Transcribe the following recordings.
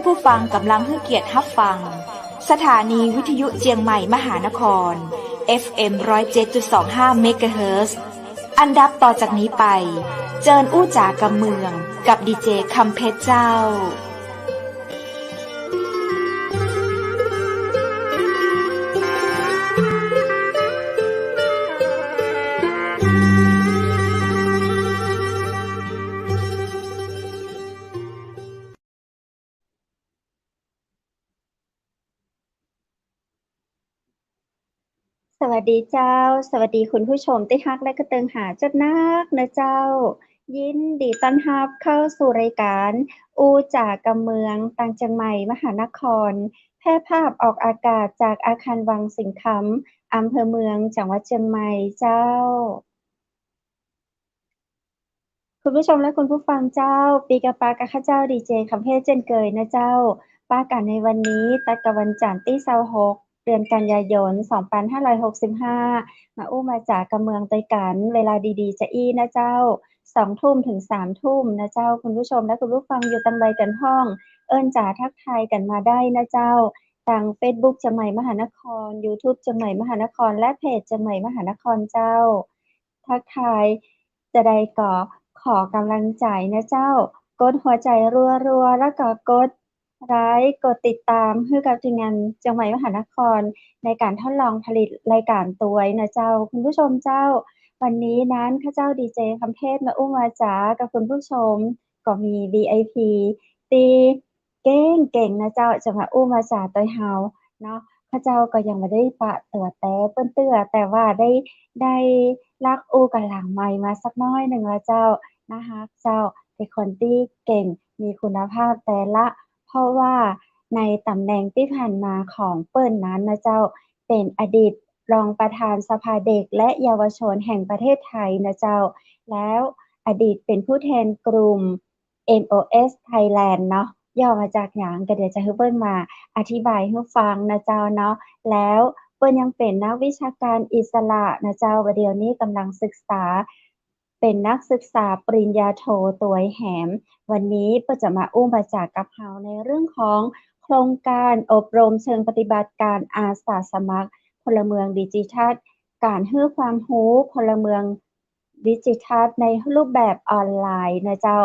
ผู้ฟังกำลังให้เกียรติรับฟังสถานีวิทยุเจียงใหม่มหานคร FM 107.25 เมกะเฮิรตซ์อันดับต่อจากนี้ไปเจิญอู้จ๋ากำเมืองกับดีเจคำเพชรเจ้าสวัสดีเจ้าสวัสดีคุณผู้ชมที่ฮักและก็เติงหาจัดนักนะเจ้ายินดีต้อนรับเข้าสู่รายการอูจ่ากำเมืองต่างจังใหม่มหานครแพร่ภาพออกอากาศจากอาคารวังสิงคำอำเภอเมืองจังหวัดเชียงใหม่เจ้าคุณผู้ชมและคุณผู้ฟังเจ้าปีกะปากะข้าเจ้าดีเจคำเพชรเจนเกยนะเจ้าป้ากันในวันนี้ตัดกับวันจันทร์ที่26เดือนกันยายน2565มาอู้มาจากกำเมืองไต้กันเวลาดีๆจะอี้นะเจ้า2ทุ่มถึง3ทุ่มนะเจ้าคุณผู้ชมและคุณผู้ฟังอยู่ตังใดกันห้องเอิ้นจ๋าทักทายกันมาได้นะเจ้าทาง Facebook เชียงใหม่มหานคร YouTube เชียงใหม่มหานครและเพจเชียงใหม่มหานครเจ้าทักทายจะได้ก่อขอกำลังใจนะเจ้ากดหัวใจรัวๆแล้วก็กดไลค์กดติดตามให้กับทีมงานเชียงใหม่มหานครในการทดลองผลิตรายการตัวนะเจ้าคุณผู้ชมเจ้าวันนี้นั้นข้าเจ้าดีเจคำเทศมาอุ้มมาจ๋ากับคุณผู้ชมก็มี VIP ตีเก่งๆนะเจ้าจะมาอุ้มมาจ๋าตัวเฮาเนาะข้าเจ้าก็ยังไม่ได้ปะตัวแต่เปิ้นเตื้อแต่ว่าได้ลักอู้กันหลังไมค์มาสักน้อยหนึ่งแล้วเจ้านะคะเจ้าเป็นคนที่เก่งมีคุณภาพแต่ละเพราะว่าในตำแหน่งที่ผ่านมาของเปิ้นนั้นนะเจ้าเป็นอดีตรองประธานสภาเด็กและเยาวชนแห่งประเทศไทยนะเจ้าแล้วอดีตเป็นผู้แทนกลุ่ม MOS Thailand เนาะย่อมาจากหยังก็เดี๋ยวจะให้เปิ้นมาอธิบายให้ฟังนะเจ้าเนาะแล้วเปิ้นยังเป็นนักวิชาการอิสระนะเจ้าว่าเดี๋ยวนี้กำลังศึกษาเป็นนักศึกษาปริญญาโทตัวแหมวันนี้เปิ้นจะมาอุ้มมาจากกับเฮาในเรื่องของโครงการอบรมเชิงปฏิบัติการอาสาสมัครพลเมืองดิจิทัลการให้ความรู้พลเมืองดิจิทัลในรูปแบบออนไลน์นะเจ้า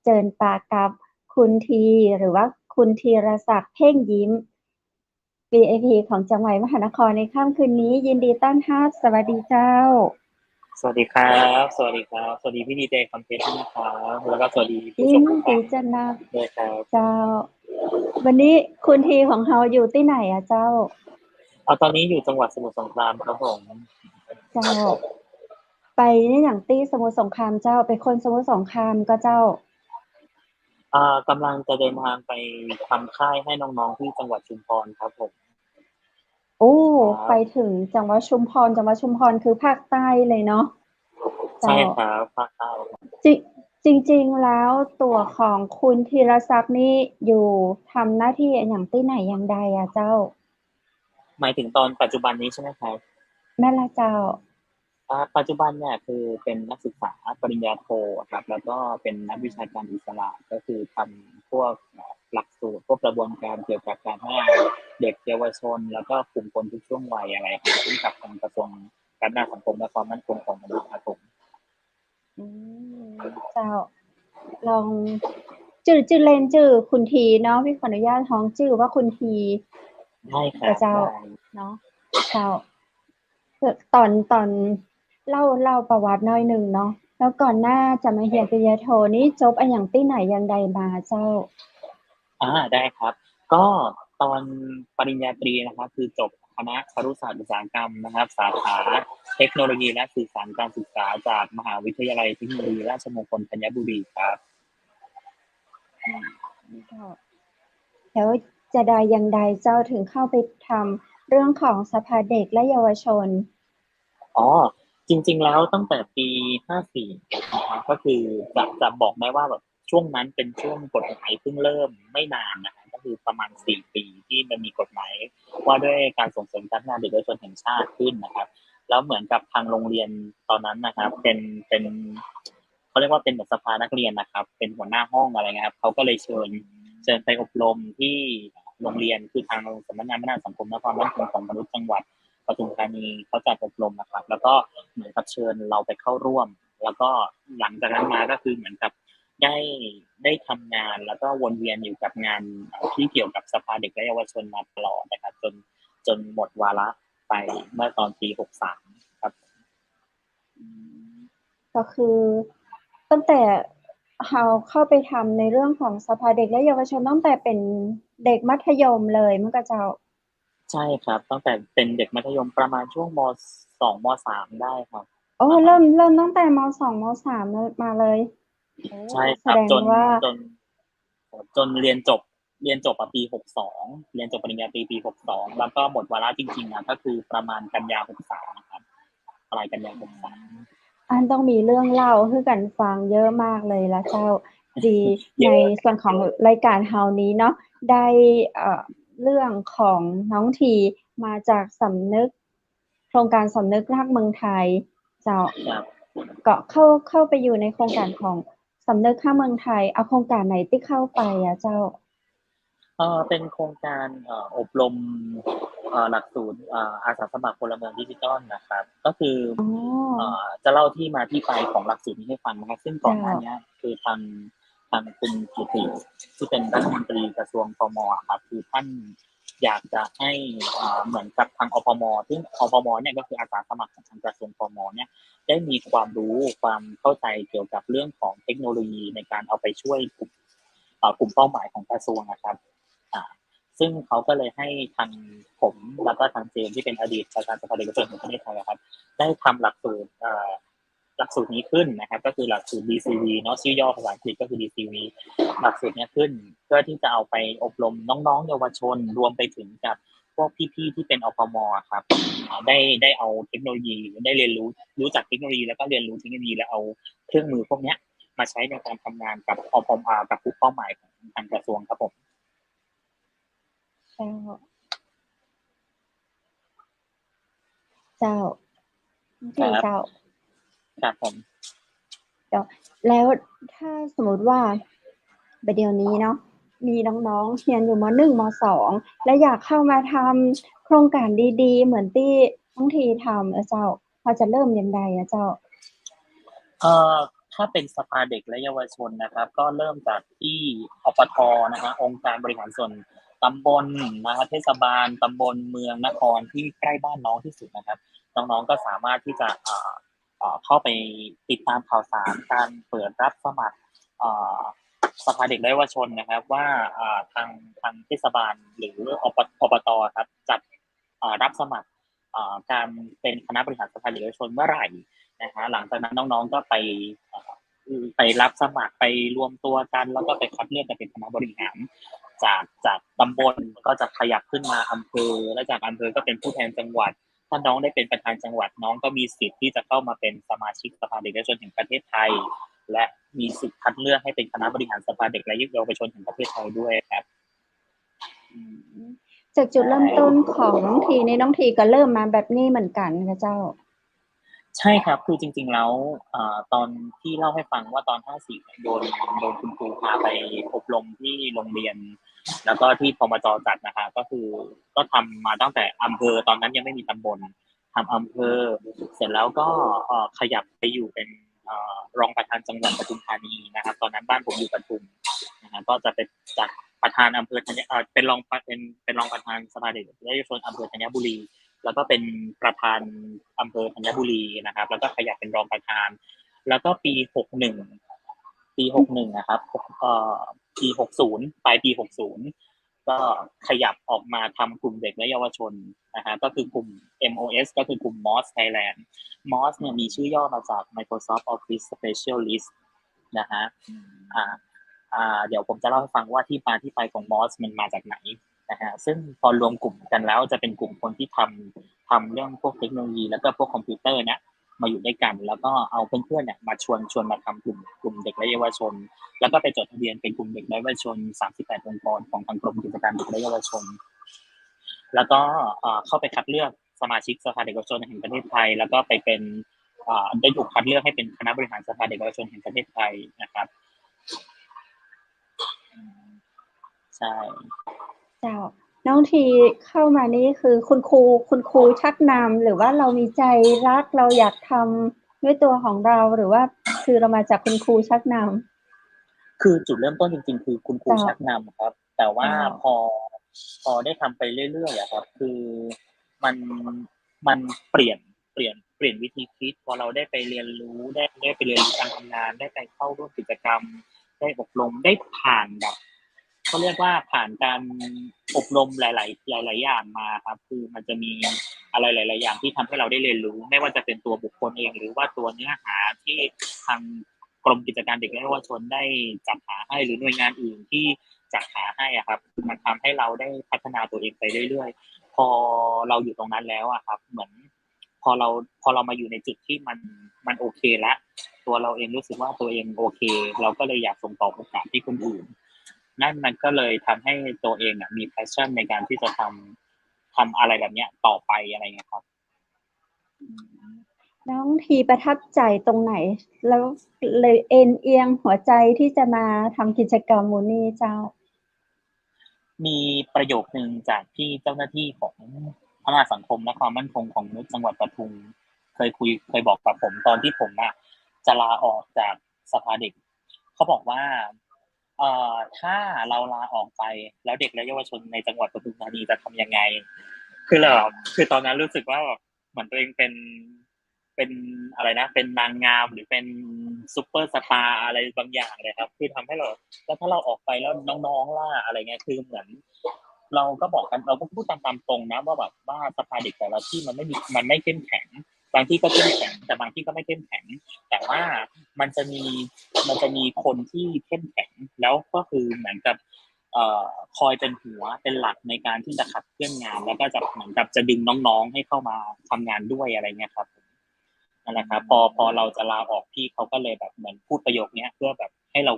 เจิญปากับคุณทีหรือว่าคุณธีรศักดิ์เพ่งยิ้ม VIP ของจังหวัดมหานครในค่ำคืนนี้ยินดีต้อนรับสวัสดีเจ้าสวัสดีครับสวัสดีครับสวัสดีพี่ดีเจคอนเทนต์นะครับแล้วก็สวัสดีผู้ชยินมทุกท่าดีนจะนักด้วยครับเจ้าวันนี้คุณทีของเราอยู่ที่ไหนอะเจ้าตอนนี้อยู่จังหวัดสมุทรสงครามครับผมเจ้าไปนี่อย่างตี้สมุทรสงครามเจ้าไปคนสมุทรสงครามก็เจ้ากำลังจะเดินทางไปทำค่ายให้น้องๆที่จังหวัดชุมพรครับผมโอ้ไปครับถึงจังหวัดชุมพรจังหวัดชุมพรคือภาคใต้เลยเนาะใช่เจ้าครับภาคใต้ครับจริงแล้วตัวของคุณธีรศักดิ์นี่อยู่ทำหน้าที่อย่างที่ไหนอย่างใดอะเจ้าหมายถึงตอนปัจจุบันนี้ใช่ไหมครับ แม่ละเจ้าปัจจุบันเนี่ยคือเป็นนักศึกษาปริญญาโทครับแล้วก็เป็นนักวิชาการอิสระก็คือทำพวกหลักสูตรพวกกระบวนการเกี่ยวกับการพัฒนาเด็กเยาวชนแล้วก็กลุ่มคนทุกช่วงวัยอะไรครับซึ่งกับทางกระทรวงการพัฒนาสังคมและความมั่นคงของมนุษย์ครับผมอืเจ้าลองชื่อเล่นชื่อคุณทีเนาะพี่ขออนุญาตท้องชื่อว่าคุณทีได้ครักับเจ้าบได้เนาะเจ้าตอนเล่าประวัติหน่อยหนึ่งเนาะแล้วก่อนหน้าจะมาเรียนปริญญาโทนี่จบอันหยังที่ไหนอย่างใดมาเจ้าได้ครับก็ตอนปริญญาตรีนะครับคือจบคณะครุศาสตร์อุตสาหกรรมนะครับสาขาเทคโนโลยีและสื่อสารการศึกษาจากมหาวิทยาลัยเทคโนโลยีราชมงคลธัญบุรีครับ อืมเจ้าแล้วจะใดอย่างใดเจ้าถึงเข้าไปทำเรื่องของสภาเด็กและเยาวชนอ๋อจริงๆแล้วตั้งแต่ปี54นะครับก็คือจะบอกได้ว่าแบบช่วงนั้นเป็นช่วงกฎหมายเพิ่งเริ่มไม่นานนะครับก็คือประมาณ4ปีที่มันมีกฎหมายว่าด้วยการส่งเสริมการพัฒนาเด็กและเยาวชนแห่งชาติขึ้นนะครับแล้วเหมือนกับทางโรงเรียนตอนนั้นนะครับเป็นเขาเรียกว่าเป็นเหมือนสภานักเรียนนะครับเป็นหัวหน้าห้องอะไรเงี้ยครับเขาก็เลยเชิญ เชิญไปอบรมที่โรงเรียนคือทางสำนักงานพัฒนาสังคมและความมั่นคงของมนุษย์จังหวัดปทุมธานีเขาจัดอบรมนะครับแล้วก็เหมือนกับเชิญเราไปเข้าร่วมแล้วก็หลังจากนั้นมาก็คือเหมือนกับได้ได้ทำงานแล้วก็วนเวียนอยู่กับงานที่เกี่ยวกับสภาเด็กและเยาวชนมาตลอดนะครับจนหมดวาระไปเมื่อตอนปี63ครับก็คือตั้งแต่เราเข้าไปทำในเรื่องของสภาเด็กและเยาวชนตั้งแต่เป็นเด็กมัธยมเลยเมื่อกี้เจ้าใช่ครับตั้งแต่เป็นเด็กมัธยมประมาณช่วงม2ม3ได้ครับโอ้เริ่มตั้งแต่ม2ม3มาเลยโอ้ใช่คแสดงรับว่าจนเรียนจบปี62เรียนจบปริญญาตรีปี62แล้วก็หมดวาระจริงๆก็คือประมาณกันยา63นะครับปลายกันยา63อันต้องมีเรื่องเล่าให้กันฟังเยอะมากเลยละเจ้าดีเยในอะส่วนของรายการเฮานี้เนาะได้เรื่องของน้องทีมาจากสำนึกโครงการสำนึกรักเมืองไทยเจ้าครับก็เข้าไปอยู่ในโครงการของสำนึกรักเมืองไทยเอาโครงการไหนที่เข้าไปอ่ะเจ้าเป็นโครงการอบรมหลักสูตรอาสาสมัครพลเมืองดิจิทัลนะครับก็คืออ๋อจะเล่าที่มาที่ไปของหลักสูตรนี้ให้ฟังนะครับซึ่งก่อนเจ้าหน้านี้คือทางคุณกิติที่เป็นรัฐมนตรีกระทรวงพมครับคือท่านอยากจะให้เหมือนกับทางอพมซึ่งอพมเนี่ยก็คืออาสาสมัครของทางกระทรวงพมเนี่ยได้มีความรู้ความเข้าใจเกี่ยวกับเรื่องของเทคโนโลยีในการเอาไปช่วยกลุ่มเป้าหมายของกระทรวงนะครับ อ่าซึ่งเขาก็เลยให้ทางผมแล้วก็ทางเจมที่เป็นอดีตประธานสภาเด็กและเยาวชนแห่งประเทศไทยครับได้ทำหลักสูตรนี้ขึ้นนะครับก็คือหลักสูตร DCV เนาะชื่อย่อภาษาอังกฤษก็คือ DCV หลักสูตรนี้ขึ้นเพื่อที่จะเอาไปอบรมน้องๆเยาวชนรวมไปถึงกับพวกพี่ๆที่เป็นอพมครับได้เอาเทคโนโลยีได้เรียนรู้จักเทคโนโลยีแล้วก็เรียนรู้เทคโนโลยีแล้วเอาเครื่องมือพวกนี้มาใช้ในการทำงานกับอพมกับกลุ่มเป้าหมายของทางกระทรวงครับผมเจ้าเจ้าคที่รับเจ้า ครับผม เดี๋ยวแล้วถ้าสมมติว่าประเดี๋ยวนี้เนาะมีน้องๆเรียนอยู่ม.1 ม.2 และอยากเข้ามาทำโครงการดีๆเหมือนที่น้องทีทำเจ้าพอจะเริ่มยังไงเจ้าเอ่อถ้าเป็นสภาเด็กและเยาวชนนะครับก็เริ่มจากที่อปทนะฮะองค์การบริหารส่วนตำบลนะครับเทศบาลตำบลเมืองนครที่ใกล้บ้านน้องที่สุดนะครับน้องๆก็สามารถที่จะเข้าไปติดตามข่าวสารการเปิดรับสมัครเอ่อสภาเด็กและเยาวชนนะครับว่าทางเทศบาลหรืออบตครับจัดรับสมัครการเป็นคณะบริหารสภาเด็กและเยาวชนเมื่อไหร่ นะฮะหลังจากนั้นน้องๆก็ไปรับสมัครไปรวมตัวกันแล้วก็ไปคัดเลือกกันเป็นคณะบริหารจากตำบลก็จะขยับขึ้นมาอำเภอและจากอำเภอก็เป็นผู้แทนจังหวัดถ้าน้องได้เป็นประธานจังหวัดน้องก็มีสิทธิ์ที่จะเข้ามาเป็นสมาชิกสภาเด็กและเยาวชนแห่งประเทศไทยและมีสิทธิ์คัดเลือกให้เป็นคณะบริหารสภาเด็กและเยาวชนแห่งประเทศไทยด้วยครับจากจุดเริ่มต้นของน้องทีในน้องทีก็เริ่มมาแบบนี้เหมือนกันค่ะเจ้าใช่ครับคือจริงๆแล้วตอนที่เล่าให้ฟังว่าตอน54เนี่ยโดนคุณครูพาไปอบรมที่โรงเรียนแล้วก็ที่พมจจัดนะคะก็คือก็ทำมาตั้งแต่อำเภอตอนนั้นยังไม่มีตำบลทำอำเภอเสร็จแล้วก็ขยับไปอยู่เป็นรองประธานจังหวัดปทุมธานีนะครับตอนนั้นบ้านผมอยู่ปทุมนะฮะก็จะเป็นจากประธานอำเภอเป็นรองประธานสภาเด็กและเยาวชนอำเภอธัญบุรี แล้วก็เป็นประธานอำเภอธัญบุรีนะครับแล้วก็ขยับเป็นรองประธานแล้วก็ปี61นะครับปี60ปลายปี60ก็ขยับออกมาทำกลุ่มเด็กและเยาวชนนะฮะก็คือกลุ่ม MOS ก็คือกลุ่ม MOS Thailand MOS เนี่ยมีชื่อย่อมาจาก Microsoft Office Specialist นะฮะอ่าเดี๋ยวผมจะเล่าให้ฟังว่าที่มาที่ไปของ MOS มันมาจากไหน นะฮะซึ่งพอรวมกลุ่มกันแล้วจะเป็นกลุ่มคนที่ทำเรื่องพวกเทคโนโลยีแล้วก็พวกคอมพิวเตอร์เนี่ยมาอยู่ด้วยกันแล้วก็เอาเพื่อนๆเนี่ยมาชวนมาทำกลุ่มเด็กและเยาวชนแล้วก็ไปจดทะเบียนเป็นกลุ่มเด็กและเยาวชน38องค์กรของทางกรมกิจการเด็กและเยาวชนแล้วก็เข้าไปคัดเลือกสมาชิกสภาเด็กและเยาวชนแห่งประเทศไทยแล้วก็ไปเป็นได้ถูกคัดเลือกให้เป็นคณะบริหารสภาเด็กและเยาวชนแห่งประเทศไทยนะครับ ใช่เจ้าน้องทีเข้ามานี่คือคุณครูชักนำหรือว่าเรามีใจรักเราอยากทำด้วยตัวของเราหรือว่าคือเรามาจากคุณครูชักนคือจุดเริ่มต้นจริงๆคือคุณำครูเจ้าชักนำครับแต่ว่าเจ้าพอได้ทำไปเรื่อยๆอะครับคือมันมันเปลี่ยนวิธีคิดพอเราได้ไปเรียนรู้ได้ไปเรียนรู้การทำงานได้ไปเข้าร่วมกิจกรรมได้อบรมได้ผ่านแบบเขาเรียกว่าผ่านการอบรมหลายๆอย่างมาครับคือมันจะมีอะไรหลายๆอย่างที่ทำให้เราได้เรียนรู้ไม่ว่าจะเป็นตัวบุคคลเองหรือว่าตัวเนื้อหาที่ทางกรมกิจการเด็กและเยาวชนได้จัดหาให้หรือหน่วยงานอื่นที่จัดหาให้อะครับคือมันทำให้เราได้พัฒนาตัวเองไปเรื่อยๆพอเราอยู่ตรงนั้นแล้วอะครับเหมือนพอเรามาอยู่ในจุดที่มันโอเคแล้วตัวเราเองรู้สึกว่าตัวเองโอเคเราก็เลยอยากส่งต่อโอกาสให้คนอื่นนั่นมันก็เลยทำให้ตัวเองอะมี passion ในการที่จะทำอะไรแบบเนี้ยต่อไปอะไรเงี้ยครับน้องทีประทับใจตรงไหนแล้วเลยเอ็นเอียงหัวใจที่จะมาทำกิจกรรมมูนี่เจ้ามีประโยคนึงจากที่เจ้าหน้าที่ของพัฒนาสังคมและความมั่นคงของมนุษย์จังหวัดปทุมเคยบอกกับผมตอนที่ผมอะจะลาออกจากสภาเด็กเขาบอกว่าถ้าเราลาออกไปแล้วเด็กและเยาวชนในจังหวัดปทุมธานีจะทำยังไงคือตอนนั้นรู้สึกว่าแบบเหมือนตัวเองเป็นอะไรนะเป็นนางงามหรือเป็นซุปเปอร์สตาร์อะไรบางอย่างเลยครับคือทำให้เราแล้วถ้าเราออกไปแล้วน้องๆล่ะอะไรเงี้ยคือเหมือนเราก็บอกกันเราก็พูดตามตรงนะว่าแบบว่าสภาเด็กแต่ละที่มันไม่เข้มแข็งบางที่ก็เข้มแข็งแต่บางที่ก็ไม่เข้มแข็งแต่ว่ามันจะมีมันจะมีคนที่เข้มแข็งแล้วก็คือเหมือนกับคอยเป็นหัวเป็นหลักในการที่จะขับเคลื่อนงานแล้วก็จะเหมือนกับจะดึงน้องๆให้เข้ามาทำงานด้วยอะไรเงี้ยครับนั่นแหละครับพอเราจะลาออกพี่เขาก็เลยแบบเหมือนพูดประโยคนี้เพื่อแบบให้เร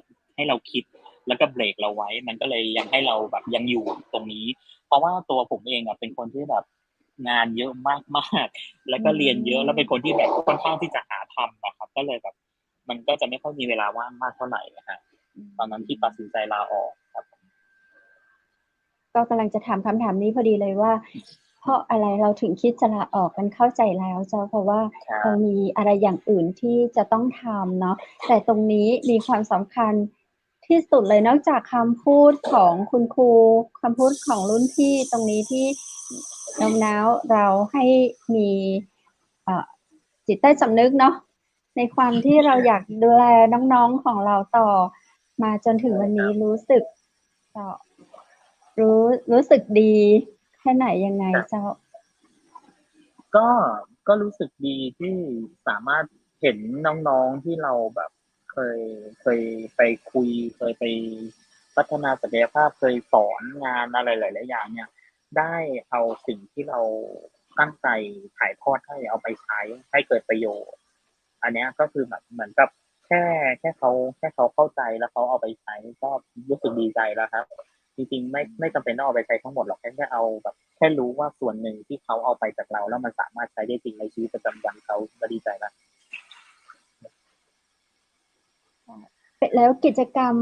าคิดแล้วก็เบรกเราไว้มันก็เลยยังให้เราแบบยังอยู่ตรงนี้เพราะว่าตัวผมเองอ่ะเป็นคนที่แบบงานเยอะมากๆแล้วก็เรียนเยอะแล้วเป็นคนที่แบบค่อนข้างที่จะหาทำนะครับก็เลยแบบมันก็จะไม่ค่อยมีเวลาว่างมากเท่าไหร่นะฮะตอนนั้นที่ตัดสินใจลาออกครับก็กำลังจะถามคำถามนี้พอดีเลยว่าเพราะอะไรเราถึงคิดจะลาออกกันเข้าใจแล้วเจ้าเพราะว่าเรามีอะไรอย่างอื่นที่จะต้องทำเนาะแต่ตรงนี้มีความสำคัญที่สุดเลยนอกจากคำพูดของคุณครูคำพูดของรุ่นพี่ตรงนี้ที่โน้มน้าวเราให้มีจิตใต้สำนึกเนาะในความที่เราอยากดูแลน้องๆของเราต่อมาจนถึงวันนี้รู้สึกต่อรู้รู้สึกดีแค่ไหนยังไงเจ้าก็ก็รู้สึกดีที่สามารถเห็นน้องๆที่เราแบบเคยเคยไปคุยเคยไปพัฒนาศักยภาพเคยสอนงานอะไรหลายๆอย่างเนี่ยได้เอาสิ่งที่เราตั้งใจถ่ายทอดให้เอาไปใช้ให้เกิดประโยชน์อันเนี้ยก็คือแบบเหมือนกับแค่แค่เขาเข้าใจแล้วเขาเอาไปใช้ก็รู้สึกดีใจแล้วครับ จริงๆไม่จำเป็นต้องเอาไปใช้ทั้งหมดหรอกแค่เอาแบบแค่รู้ว่าส่วนหนึ่งที่เขาเอาไปจากเราแล้วมันสามารถใช้ได้จริงในชีวิตประจำวันเขาก็ดีใจแล้วแล้วกิจกรรม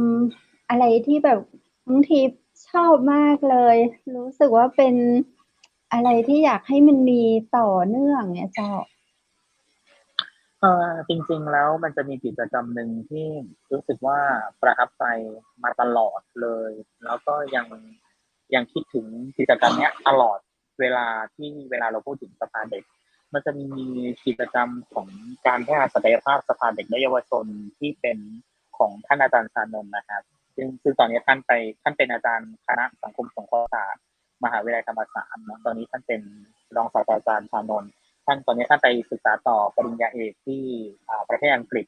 อะไรที่แบบบางทีชอบมากเลยรู้สึกว่าเป็นอะไรที่อยากให้มันมีต่อเนื่องเนี่ยเจ้าจริงๆแล้วมันจะมีกิจกรรมหนึ่งที่รู้สึกว่าประทับใจมาตลอดเลยแล้วก็ยังคิดถึงกิจกรรมเนี้ยตลอดเวลาเราพูดถึงสภาเด็กมันจะมีกิจกรรมของการพัฒนาศักยภาพสภาเด็กและเยาวชนที่เป็นของท่านอาจารย์ชานนท์นะครับซึ่งตอนนี้ท่านเป็นอาจารย์คณะสังคมสงเคราะห์ศาสตร์มหาวิทยาลัยธรรมศาสตร์นะตอนนี้ท่านเป็นรองศาสตราจารย์ชานนท์ ตอนนี้ท่านไปศึกษาต่อปริญญาเอกที่ประเทศอังกฤษ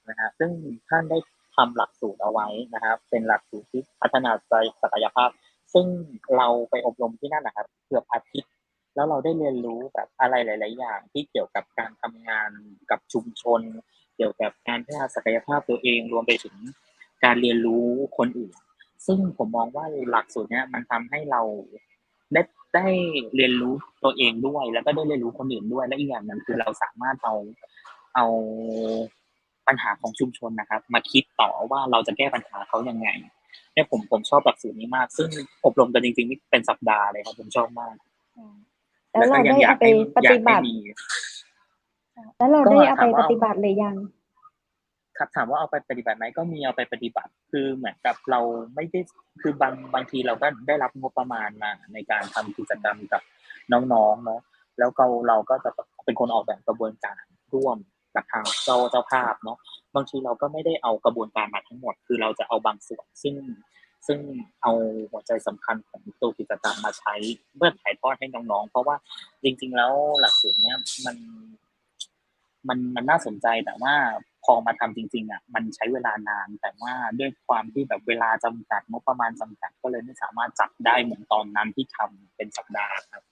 นะฮะซึ่งท่านได้ทำหลักสูตรเอาไว้นะครับเป็นหลักสูตรที่พัฒนาศักยภาพซึ่งเราไปอบรมที่นั่นนะครับเกือบอาทิตย์แล้วเราได้เรียนรู้แบบอะไรหลายๆอย่างที่เกี่ยวกับการทำงานกับชุมชนเกี่ยวกับการพัฒนาศักยภาพตัวเองรวมไปถึงการเรียนรู้คนอื่นซึ่งผมมองว่าหลักสูตรเนี้ยมันทำให้เราได้ได้เรียนรู้ตัวเองด้วยแล้วก็ได้เรียนรู้คนอื่นด้วยและอีกอย่างหนึ่งคือเราสามารถเอาปัญหาของชุมชนนะครับมาคิดต่อว่าเราจะแก้ปัญหาเขายังไง เนี่ยผมชอบหลักสูตรนี้มากซึ่งอบรมกันจริงๆนี่เป็นสัปดาห์เลยครับผมชอบมากแล้วเราได้เอาไปปฏิบัติแล้วเราได้เอาไปปฏิบัติหรือยังครับถามว่าเอาไปปฏิบัติไหมก็มีเอาไปปฏิบัติคือเหมือนกับเราไม่ได้คือบางทีเราก็ได้รับงบประมาณมาในการทำกิจกรรมกับน้องๆเนาะแล้วเราก็จะเป็นคนออกแบบกระบวนการร่วมกับทางเจ้าภาพเนาะบางทีเราก็ไม่ได้เอากระบวนการมาทั้งหมดคือเราจะเอาบางส่วนซึ่งเอาหัวใจสำคัญของตัวกิจกรรมมาใช้เพื่อถ่ายทอดให้น้องๆเพราะว่าจริงๆแล้วหลักสูตรเนี้ยมันน่าสนใจแต่ว่าพอมาทำจริงๆอ่ะมันใช้เวลานานแต่ว่าด้วยความที่แบบเวลาจำกัดงบประมาณจำกัดก็เลยไม่สามารถจัดได้เหมือนตอนนั้นที่ทำเป็นสัปดาห์ครับ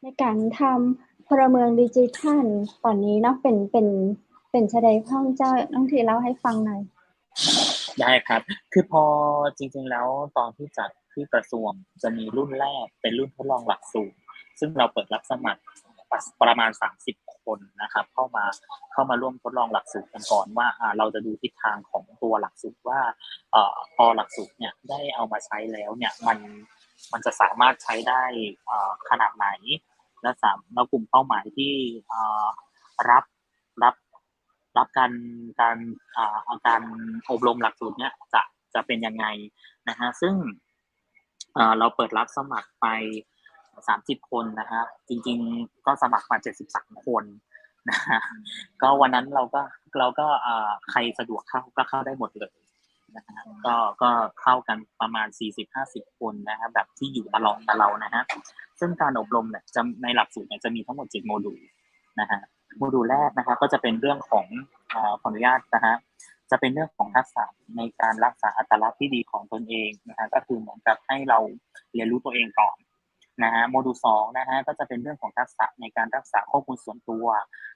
ในการทำพลเมืองดิจิทัลตอนนี้เนาะเป็นชะไดพ่องเจ้าน้องทีเล่าให้ฟังหน่อยได้ครับคือพอจริงๆแล้วตอนที่จัดที่กระทรวงจะมีรุ่นแรกเป็นรุ่นทดลองหลักสูตรซึ่งเราเปิดรับสมัครประมาณ30คนนะครับเข้ามาร่วมทดลองหลักสูตรกันก่อนว่าเราจะดูทิศทางของตัวหลักสูตรว่าพอหลักสูตรเนี่ยได้เอามาใช้แล้วเนี่ยมันจะสามารถใช้ได้ขนาดไหนแล้วกลุ่มเป้าหมายที่รับรับการอบรมหลักสูตรเนี่ยจะเป็นยังไงนะฮะซึ่งเราเปิดรับสมัครไป30คนนะฮะจริงๆก็สมัครมา73คนนะฮะก็วันนั้นเราก็ใครสะดวกเข้าได้หมดเลยนะฮะก็เข้ากันประมาณ40-50คนนะฮะแบบที่อยู่ตลอดกับเรานะฮะซึ่งการอบรมเนี่ยจะในหลักสูตรเนี่ยจะมีทั้งหมด7โมดูลนะฮะโมดูลแรกนะครับก็จะเป็นเรื่องของขออนุญาตนะฮะจะเป็นเรื่องของทักษะในการรักษาอัตลักษณ์ที่ดีของตนเองนะฮะก็คือเหมือนกับให้เราเรียนรู้ตัวเองก่อนนะฮะโมดูล2นะฮะก็จะเป็นเรื่องของทักษะในการรักษาข้อมูลส่วนตัว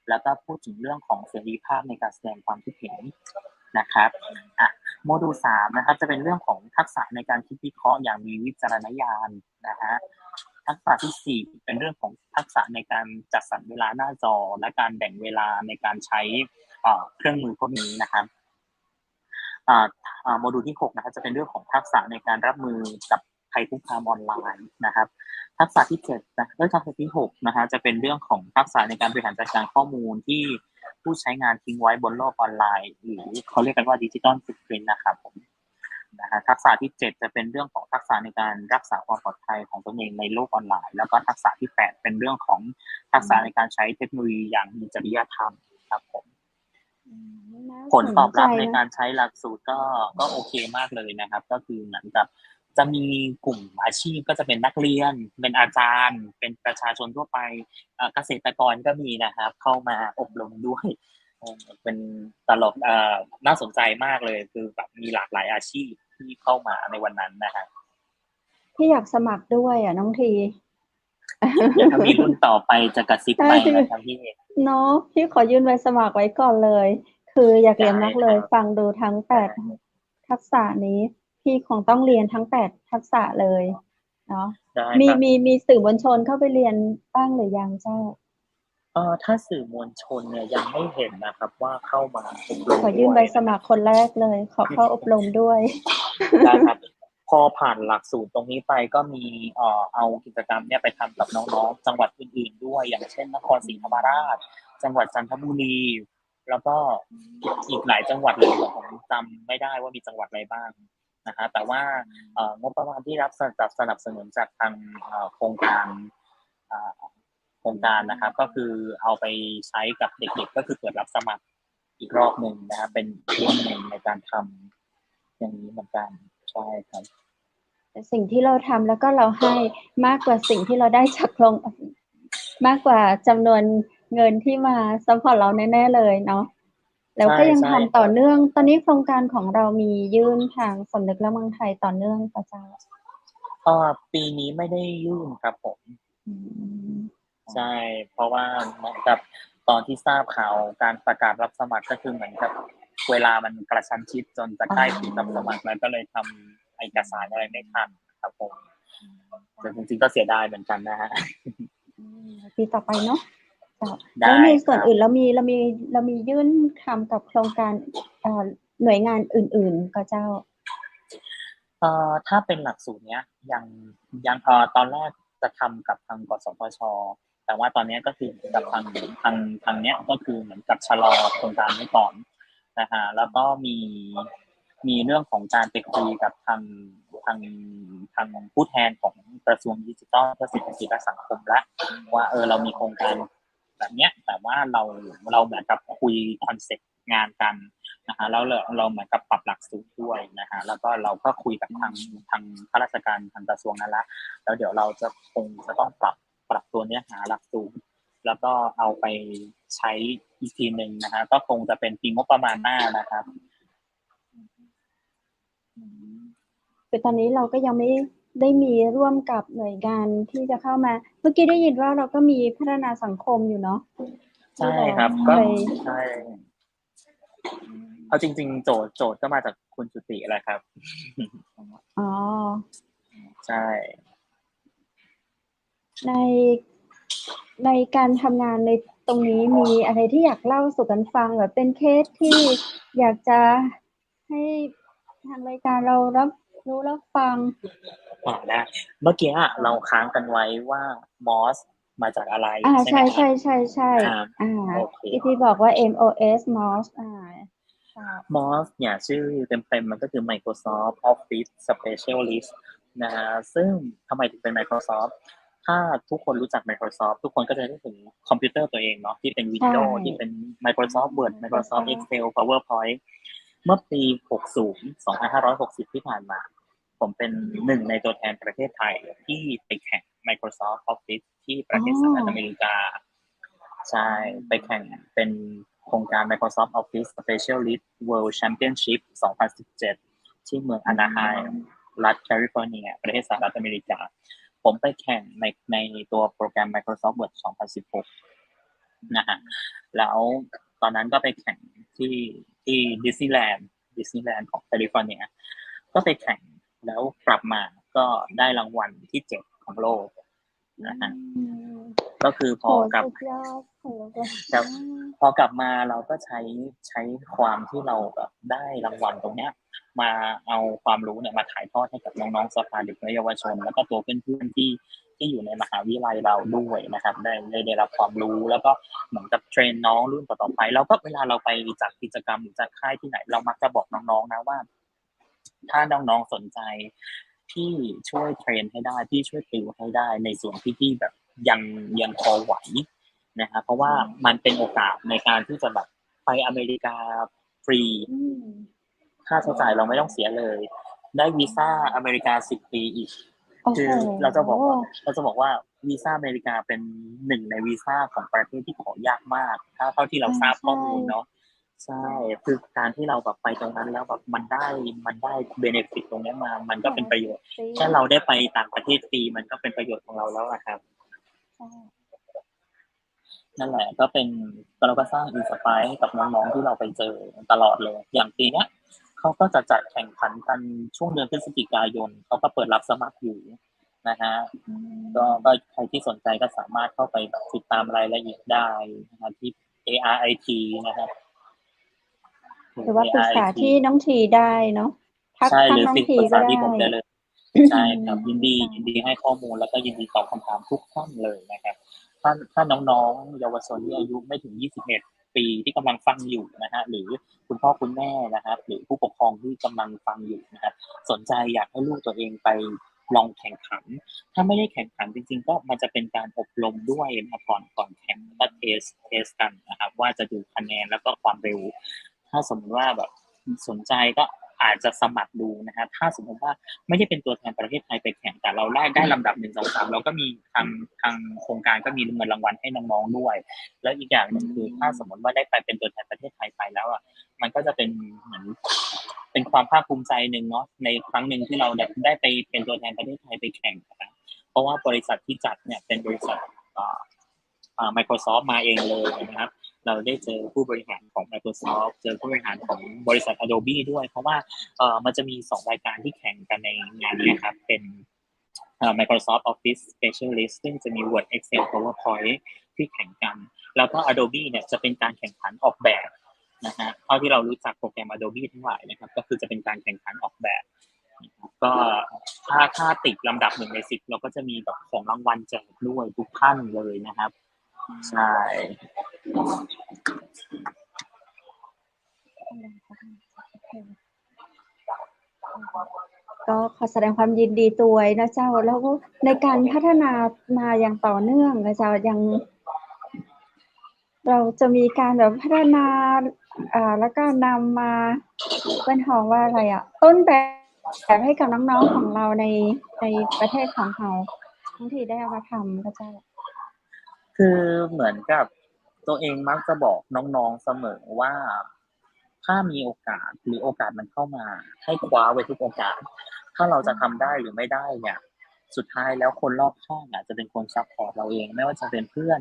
แล้วก็พูดถึงเรื่องของเสรีภาพในการแสดงความคิดเห็นนะครับโมดูล3นะครับจะเป็นเรื่องของทักษะในการคิดวิเคราะห์อย่างมีวิจารณญาณนะฮะทักษะที่4เป็นเรื่องของทักษะในการจัดสรรเวลาหน้าจอและการแบ่งเวลาในการใช้เครื่องมือพวกนี้นะครับโมดูลที่6นะครับจะเป็นเรื่องของทักษะในการรับมือกับภัยคุกคามออนไลน์นะครับทักษะที่7นะและทักษะที่6นะฮะจะเป็นเรื่องของทักษะในการบริหารจัดการข้อมูลที่ผู้ใช้งานทิ้งไว้บนโลกออนไลน์หรือเขาเรียกกันว่าดิจิทัลฟุตพริ้นท์นะครับผมนะฮะทักษะที่7จะเป็นเรื่องของทักษะในการรักษาความปลอดภัยของตนเองในโลกออนไลน์แล้วก็ทักษะที่8เป็นเรื่องของทักษะในการใช้เทคโนโลยีอย่างมีจริยธรรมครับผมผลตอบรับในการใช้หลักสูตรก็โอเคมากเลยนะครับก็คือเหมือนกับจะมีกลุ่มอาชีพก็จะเป็นนักเรียนเป็นอาจารย์เป็นประชาชนทั่วไปเกษตรกรก็มีนะครับเข้ามาอบรมด้วยเป็นตลกน่าสนใจมากเลยคือแบบมีหลากหลายอาชีพที่เข้ามาในวันนั้นนะฮะพี่อยากสมัครด้วยน้องทีเดี๋ยวถ้ามีรุ่นต่อไปจะกระซิบไปนะครับพี่เนาะพี่ขอยื่นใบสมัครไว้ก่อนเลยคืออยากเรียนมากเลยฟังดูทั้ง8ทักษะนี้พี่คงต้องเรียนทั้ง8ทักษะเลยเนาะมีสื่อมวลชนเข้าไปเรียนบ้างหรือยังเจ้าถ้าสื่อมวลชนเนี่ยยังไม่เห็นนะครับว่าเข้ามาอบรมขอยื่นใบสมัครคนแรกเลยขอเข้าอบรมด้วยได้ครับพอผ่านหลักสูตรตรงนี้ไปก็มีเอากิจกรรมเนี่ยไปทำกับน้องๆจังหวัดอื่นๆด้วยอย่างเช่นนครศรีธรรมราชจังหวัดจันทบุรีแล้วก็อีกหลายจังหวัดเลยผมจำไม่ได้ว่ามีจังหวัดอะไรบ้างนะฮะแต่ว่างบประมาณที่รับสนับสนุนจากทางโครงการนะครับก็คือเอาไปใช้กับเด็กๆก็คือเปิดรับสมัครอีกรอบหนึ่งนะครับเป็นรุ่นหนึ่งในการทำอย่างนี้เหมือนกันใช่ครับสิ่งที่เราทำแล้วก็เราให้มากกว่าสิ่งที่เราได้จากมากกว่าจำนวนเงินที่มาซัพพอร์ตเราแน่ๆเลยเนาะแล้วก็ยังทำต่อเนื่องตอนนี้โครงการของเรามียื่นทางสำนึกและเมืองไทยต่อเนื่องประจำปีนี้ไม่ได้ยื่นครับผมใช่เพราะว่าเหมือนกับตอนที่ทราบข่าวการประกาศรับสมัครก็คือเหมือนกับเวลามันกระชั้นชิดจนจะใกล้ถึงรับสมัครแล้วก็เลยทำเอกสารอะไรไม่ทันครับผมแต่จริงๆก็เสียดายเหมือนกันนะฮะปีต่อไปเนาะแล้วในส่วนอื่นเรามียื่นทำกับโครงการ หน่วยงานอื่นๆก็เจ้าถ้าเป็นหลักสูตรเนี้ยยังตอนแรกจะทำกับทางกสทช.แต่ว่าตอนนี้ก็คือกับทางเนี้ยก็คือเหมือนกับชะลอโครงการไว้ก่อนนะฮะแล้วก็มีเรื่องของการไปคุยกับทางทางผู้แทนของกระทรวงดิจิทัลเพื่อเศรษฐกิจและสังคมละว่าเรามีโครงการแบบเนี้ยแต่ว่าเราเหมือนกับคุยคอนเซ็ปต์งานกันนะฮะแล้วเราเหมือนกับปรับหลักสูตรด้วยนะฮะแล้วก็เราก็คุยกับทางข้าราชการทางกระทรวงนั้นละแล้วเดี๋ยวเราคงจะต้องปรับตัวเนื้อหาหลักสูตรแล้วก็เอาไปใช้อีกทีหนึ่งนะฮะก็คงจะเป็นปีงบประมาณหน้านะครับคือตอนนี้เราก็ยังไม่ได้มีร่วมกับหน่วยงานที่จะเข้ามาเมื่อกี้ได้ยินว่าเราก็มีพัฒนาสังคมอยู่เนาะใช่ครับก็ใช่เอาจริงๆโจทย์ก็มาจากคุณจุติแหละครับอ๋อใช่ในในการทำงานในตรงนี้มีอะไรที่อยากเล่าสู่กันฟังแบบเป็นเคสที่อยากจะให้ทางรายการเรารับรู้รับฟังได้เมื่อกี้เราค้างกันไว้ว่ามอสมาจากอะไรใช่ไหมใช่ใช่ใช่โอเคที่บอกว่า MOS MOS มอสเนี่ยชื่อเต็มๆมันก็คือ Microsoft Office Specialist นะฮะซึ่งทำไมถึงเป็น Microsoft ถ้าทุกคนรู้จัก Microsoft ทุกคนก็จะนึกถึงคอมพิวเตอร์ตัวเองเนาะที่เป็น Windows ที่เป็น Microsoft Word Microsoft Excel PowerPoint เมื่อปี 60 2560 ที่ผ่านมาผมเป็นหนึ่งในตัวแทนประเทศไทยที่ไปแข่ง Microsoft Office ที่ประเทศสหรัฐอเมริกาใช่ไปแข่งเป็นโครงการ Microsoft Office Specialist World Championship 2017 ที่เมืองอนาไฮม์รัฐแคลิฟอร์เนียประเทศสหรัฐอเมริกาผมไปแข่งในตัวโปรแกรม Microsoft Word 2016 นะฮะแล้วตอนนั้นก็ไปแข่งที่ดิสนีย์แลนด์ของแคลิฟอร์เนียก็ไปแข่งแล้วกลับมาก็ได้รางวัลที่7ของโลกนะฮะก็คือพอกลับมาเราก็ใช้ความที่เราแบบได้รางวัลตรงเนี้ยมาเอาความรู้เนี่ยมาถ่ายทอดให้กับน้องๆสภาเด็กและเยาวชนแล้วก็ตัวเพื่อนๆที่อยู่ในมหาวิทยาลัยเราด้วยนะครับได้รับความรู้แล้วก็เหมือนกับเทรนน้องรุ่นต่อๆไปแล้วก็เวลาเราไปจัดกิจกรรมหรือจัดค่ายที่ไหนเรามักจะบอกน้องๆนะว่าถ้าน้องๆสนใจพี่ช่วยเทรนให้ได้พี่ช่วยติวให้ได้ในส่วนที่พี่แบบยังพอไหวนะครับเพราะว่ามันเป็นโอกาสในการที่จะแบบไปอเมริกาฟรีค่าใช้จ่ายเราไม่ต้องเสียเลยได้วีซ่าอเมริกา10 ปีอีกคือเราจะบอกว่าวีซ่าอเมริกาเป็นหนึ่งในวีซ่าของประเทศที่ขอยากมากถ้าเท่าที่เราทราบข้อมูลเนาะใช่คือการที่เราแบบไปตรงนั้นแล้วแบบมันได้เบเนฟิตตรงนี้มามันก็เป็นประโยชน์ถ้าเราได้ไปต่างประเทศฟรีมันก็เป็นประโยชน์ของเราแล้วครับนั่นแหละก็เป็นเราก็สร้างอินสไปร์ให้กับน้องๆที่เราไปเจอตลอดเลยอย่างปีนี้เขาก็จะจัดแข่งขันกันช่วงเดือนพฤศจิกายนเขาก็เปิดรับสมัครอยู่นะฮะก็ใครที่สนใจก็สามารถเข้าไปติดตามรายละเอียดได้นะครับที่ ARIT นะครับหรือว่าปรึกษาที่น้องทีได้เนาะทักน้องทีก็ได้ที่ผมได้เลยใช่ครับยินดีให้ข้อมูลแล้วก็ยินดีตอบคำถามทุกท่านเลยนะครับถ้าน้องๆเยาวชนที่อายุไม่ถึง21 ปีที่กำลังฟังอยู่นะฮะหรือคุณพ่อคุณแม่นะครับหรือผู้ปกครองที่กำลังฟังอยู่นะครับสนใจอยากให้ลูกตัวเองไปลองแข่งขันถ้าไม่ได้แข่งขันจริงๆก็มันจะเป็นการอบรมด้วยนะก่อนแข่งก็เทสกันนะครับว่าจะดูคะแนนแล้วก็ความเร็วถ้าสมมติว่าแบบสนใจก็อาจจะสมัครดูนะครับถ้าสมมติว่าไม่ได้เป็นตัวแทนประเทศไทยไปแข่งแต่เราได้ลำดับ1 2 3เราก็มีทางโครงการก็มีเงินรางวัลให้น้องๆด้วยแล้วอีกอย่างนึงคือถ้าสมมติว่าได้ไปเป็นตัวแทนประเทศไทยไปแล้วอ่ะมันก็จะเป็นเหมือนเป็นความภาคภูมิใจนึงเนาะในครั้งนึงที่เราได้ไปเป็นตัวแทนประเทศไทยไปแข่งนะเพราะว่าบริษัทที่จัดเนี่ยเป็นบริษัทMicrosoft มาเองเลยนะครับเราได้เจอผู้บริหารของ Microsoft เจอผู้บริหารของบริษัท Adobe ด้วยเพราะว่ามันจะมี2 รายการที่แข่งกันในงานนี้ครับเป็นMicrosoft Office Specialist ซึ่งจะมี Word Excel PowerPoint ที่แข่งกันแล้วก็ Adobe เนี่ยจะเป็นการแข่งขันออกแบบ นะฮะเท่าที่เรารู้จักโปรแกรม Adobe ทั้งหลายนะครับก็คือจะเป็นการแข่งขันออกแบบก็ถ้าติดลำดับ1 ใน 10เราก็จะมีแบบของรางวัลแจกด้วยทุกท่านเลยนะครับใช่ก็ขอแสดงความยินดีตัวยนะเจ้าแล้วก็ในการพัฒนามาอย่างต่อเนื่องนะเจ้ายังเราจะมีการแบบพัฒนาแล้วก็นำมาเป็นของว่าอะไรต้นแบบให้กับน้องๆของเราในประเทศของเราทั้งที่ได้เอามาทำก็เจ้าคือเหมือนกับตัวเองมักจะบอกน้องๆเสมอว่าถ้ามีโอกาสหรือโอกาสมันเข้ามาให้คว้าไว้ทุกโอกาสถ้าเราจะทำได้หรือไม่ได้เนี่ยสุดท้ายแล้วคนรอบข้างจะเป็นคนซัพพอร์ตเราเองไม่ว่าจะเป็นเพื่อน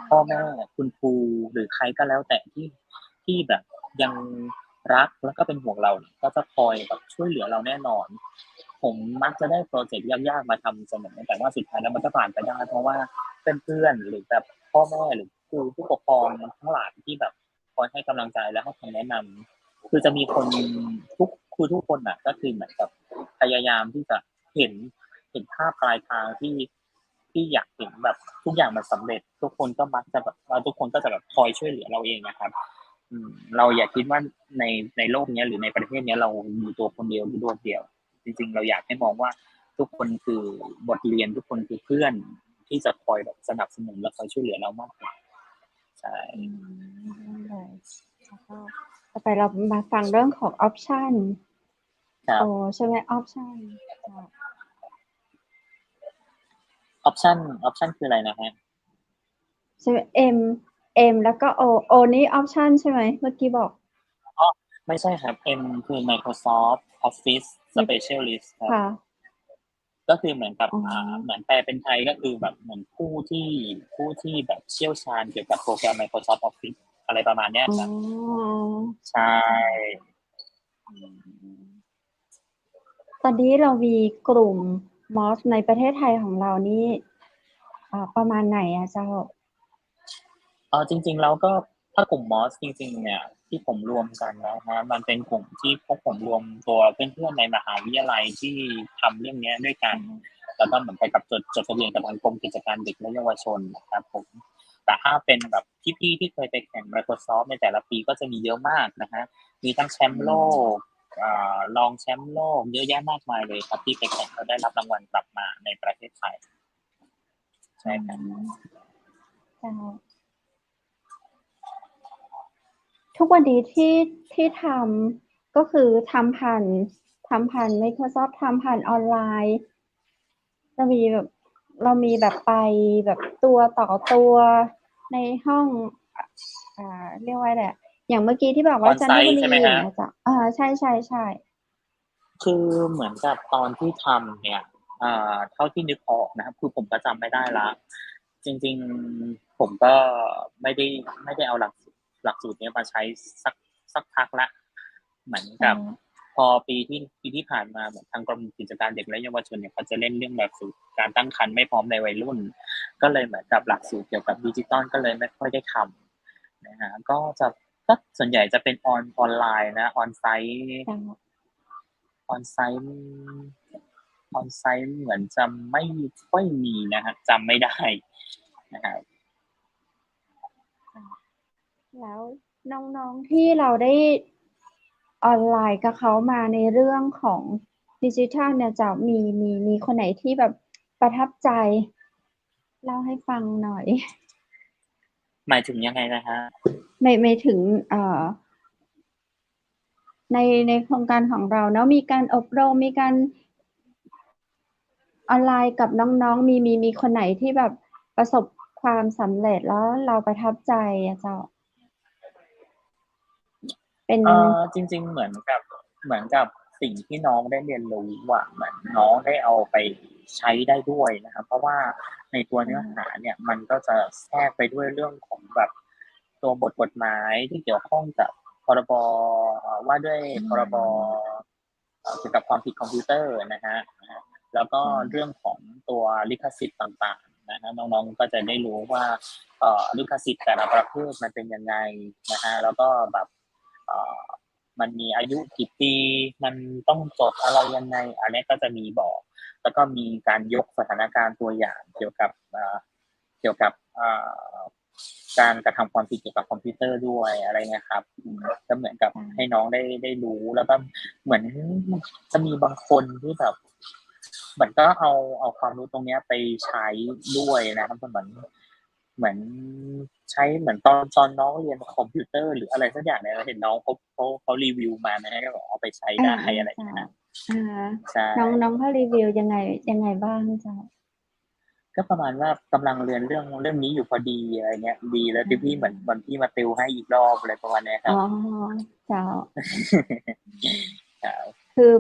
พ่อแม่คุณครูหรือใครก็แล้วแต่ที่แบบยังรักแล้วก็เป็นห่วงเราก็จะคอยแบบช่วยเหลือเราแน่นอนผมมักจะได้โปรเจกต์ยากๆมาทำเสมอแต่ว่าสุดท้ายแล้วมันก็ผ่านไปได้เพราะว่าเพื่อนๆหรือแบบพ่อแม่หรือครูผู้ปกครองทั้งหลายที่แบบคอยให้กำลังใจและให้คำแนะนำคือจะมีคนทุกคนก็คือเหมือนกับพยายามที่จะเห็นภาพปลายทางที่อยากเห็นแบบทุกอย่างมันสำเร็จทุกคนก็มักจะแบบทุกคนก็จะแบบคอยช่วยเหลือเราเองนะครับเราอย่าคิดว่าในโลกนี้หรือในประเทศนี้เรามีตัวคนเดียวหรือโดดเดี่ยวจริงๆเราอยากให้มองว่าทุกคนคือบทเรียนทุกคนคือเพื่อนที่จะคอยแบบสนับสนุนและคอยช่วยเหลือเรามากกว่าใช่เลยแล้วก็ต่อไปเรามาฟังเรื่องของออปชันครับใช่ไหมออปชันออปชั่นคืออะไรนะฮะใช่ไหม M แล้วก็ O นี่ออปชันใช่ไหมเมื่อกี้บอกไม่ใช่ครับ M คือ Microsoft Office Specialist ครับก็คือเหมือนกับเหมือนแปลเป็นไทยก็คือแบบเหมือนผู้ที่แบบเชี่ยวชาญเกี่ยวกับโปรแกรม Microsoft Office อะไรประมาณเนี้ยครับใช่ตอนนี้เรามีกลุ่มมอสในประเทศไทยของเรานี่ประมาณไหนเจ้าจริงๆแล้วก็ถ้ากลุ่มมอสจริงๆเนี่ยที่ผมรวมกันนะฮะมันเป็นกลุ่มที่พวกผมรวมตัวเพื่อนๆในมหาวิทยาลัยที่ทำเรื่องนี้ด้วยกันแล้วก็เหมือนไปกับจดทะเบียนกับทางกรมกิจการเด็กและเยาวชนนะครับผมแต่ถ้าเป็นแบบพี่ๆที่เคยไปแข่ง Microsoft ในแต่ละปีก็จะมีเยอะมากนะฮะมีทั้งแชมป์โลกรองแชมป์โลกเยอะแยะมากมายเลยครับที่ไปแข่งแล้วได้รับรางวัลกลับมาในประเทศไทยใช่ครับทุกวันนี้ที่ทำก็คือทำผ่าน Microsoft ทำผ่านออนไลน์เรามีแบบไปแบบตัวต่อตัวในห้องเรียกว่าอะไรอย่างเมื่อกี้ที่บอกว่าจันทบุรีอย่างเงี้ยจ้ะใช่ใช่ใช่คือเหมือนกับตอนที่ทำเนี่ยเท่าที่นึกออกนะครับคือผมก็จำไม่ได้ละจริงๆผมก็ไม่ได้เอาหลักสูตรนี้มาใช้สักพักละเหมือนกับพอปีที่ผ่านมาเหมือนทางกรมกิจการเด็กและเยาวชนเนี่ยเขาจะเล่นเรื่องหลักสูตรการตั้งครรภ์ไม่พร้อมในวัยรุ่นก็เลยเหมือนกับหลักสูตรเกี่ยวกับดิจิตอลก็เลยไม่ค่อยได้ทำนะฮะก็ส่วนใหญ่จะเป็นออนไลน์นะออนไซต์ออนไซต์ออนไซต์เหมือนจะไม่ค่อยมีนะฮะจำไม่ได้นะครับแล้วน้องๆที่เราได้ออนไลน์กับเขามาในเรื่องของดิจิทัลเนี่ยจะมีคนไหนที่แบบประทับใจเล่าให้ฟังหน่อยหมายถึงยังไงนะฮะไม่ถึงในโครงการของเราเนาะมีการอบรมมีการออนไลน์กับน้องๆมีคนไหนที่แบบประสบความสำเร็จแล้วเราประทับใจเจ้าเป็นจริงๆเหมือนกับสิ่งที่น้องได้เรียนรู้เหมือนน้องได้เอาไปใช้ได้ด้วยนะครับเพราะว่าในตัวเนื้อหาเนี่ยมันก็จะแทรกไปด้วยเรื่องของแบบตัวบทกฎหมายที่เกี่ยวข้องกับพรบว่าด้วยพรบเกี่ยวกับความผิดคอมพิวเตอร์นะฮะแล้วก็เรื่องของตัวลิขสิทธิ์ต่างๆนะฮะน้องๆก็จะได้รู้ว่าลิขสิทธิ์แต่ละประเภทมันเป็นยังไงนะฮะแล้วก็แบบ เอ่อมันมีอายุกี่ปีมันต้องจดอะไรยังไงอันนี้ก็จะมีบอก แล้วก็มีการยกสถานการณ์ตัวอย่างเกี่ยวกับการกระทำความผิดเกี่ยวกับคอมพิวเตอร์ด้วยอะไรเงี้ยครับก็เหมือนกับให้น้องได้รู้แล้วก็เหมือนจะมีบางคนที่แบบเหมือนก็เอาความรู้ตรงเนี้ยไปใช้ด้วยนะครับเหมือนใช้เหมือนตอนน้องเรียนคอมพิวเตอร์หรืออะไรสักอย่างเนี่ยเห็นน้องเขารีวิวมานะก็บอกเอาไปใช้ได้อะไรอย่างเงี้ยนะใช่ น้องเขารีวิวยังไงบ้างเจ้าก็ประมาณว่ากำลังเรียนเรื่องนี้อยู่พอดีอะไรเงี้ยดีแล้วที่พี่เหมือนวันพี่มาติวให้อีกรอบอะไรประมาณเนี้ยคอ๋รัอบเจ้า ครับคือ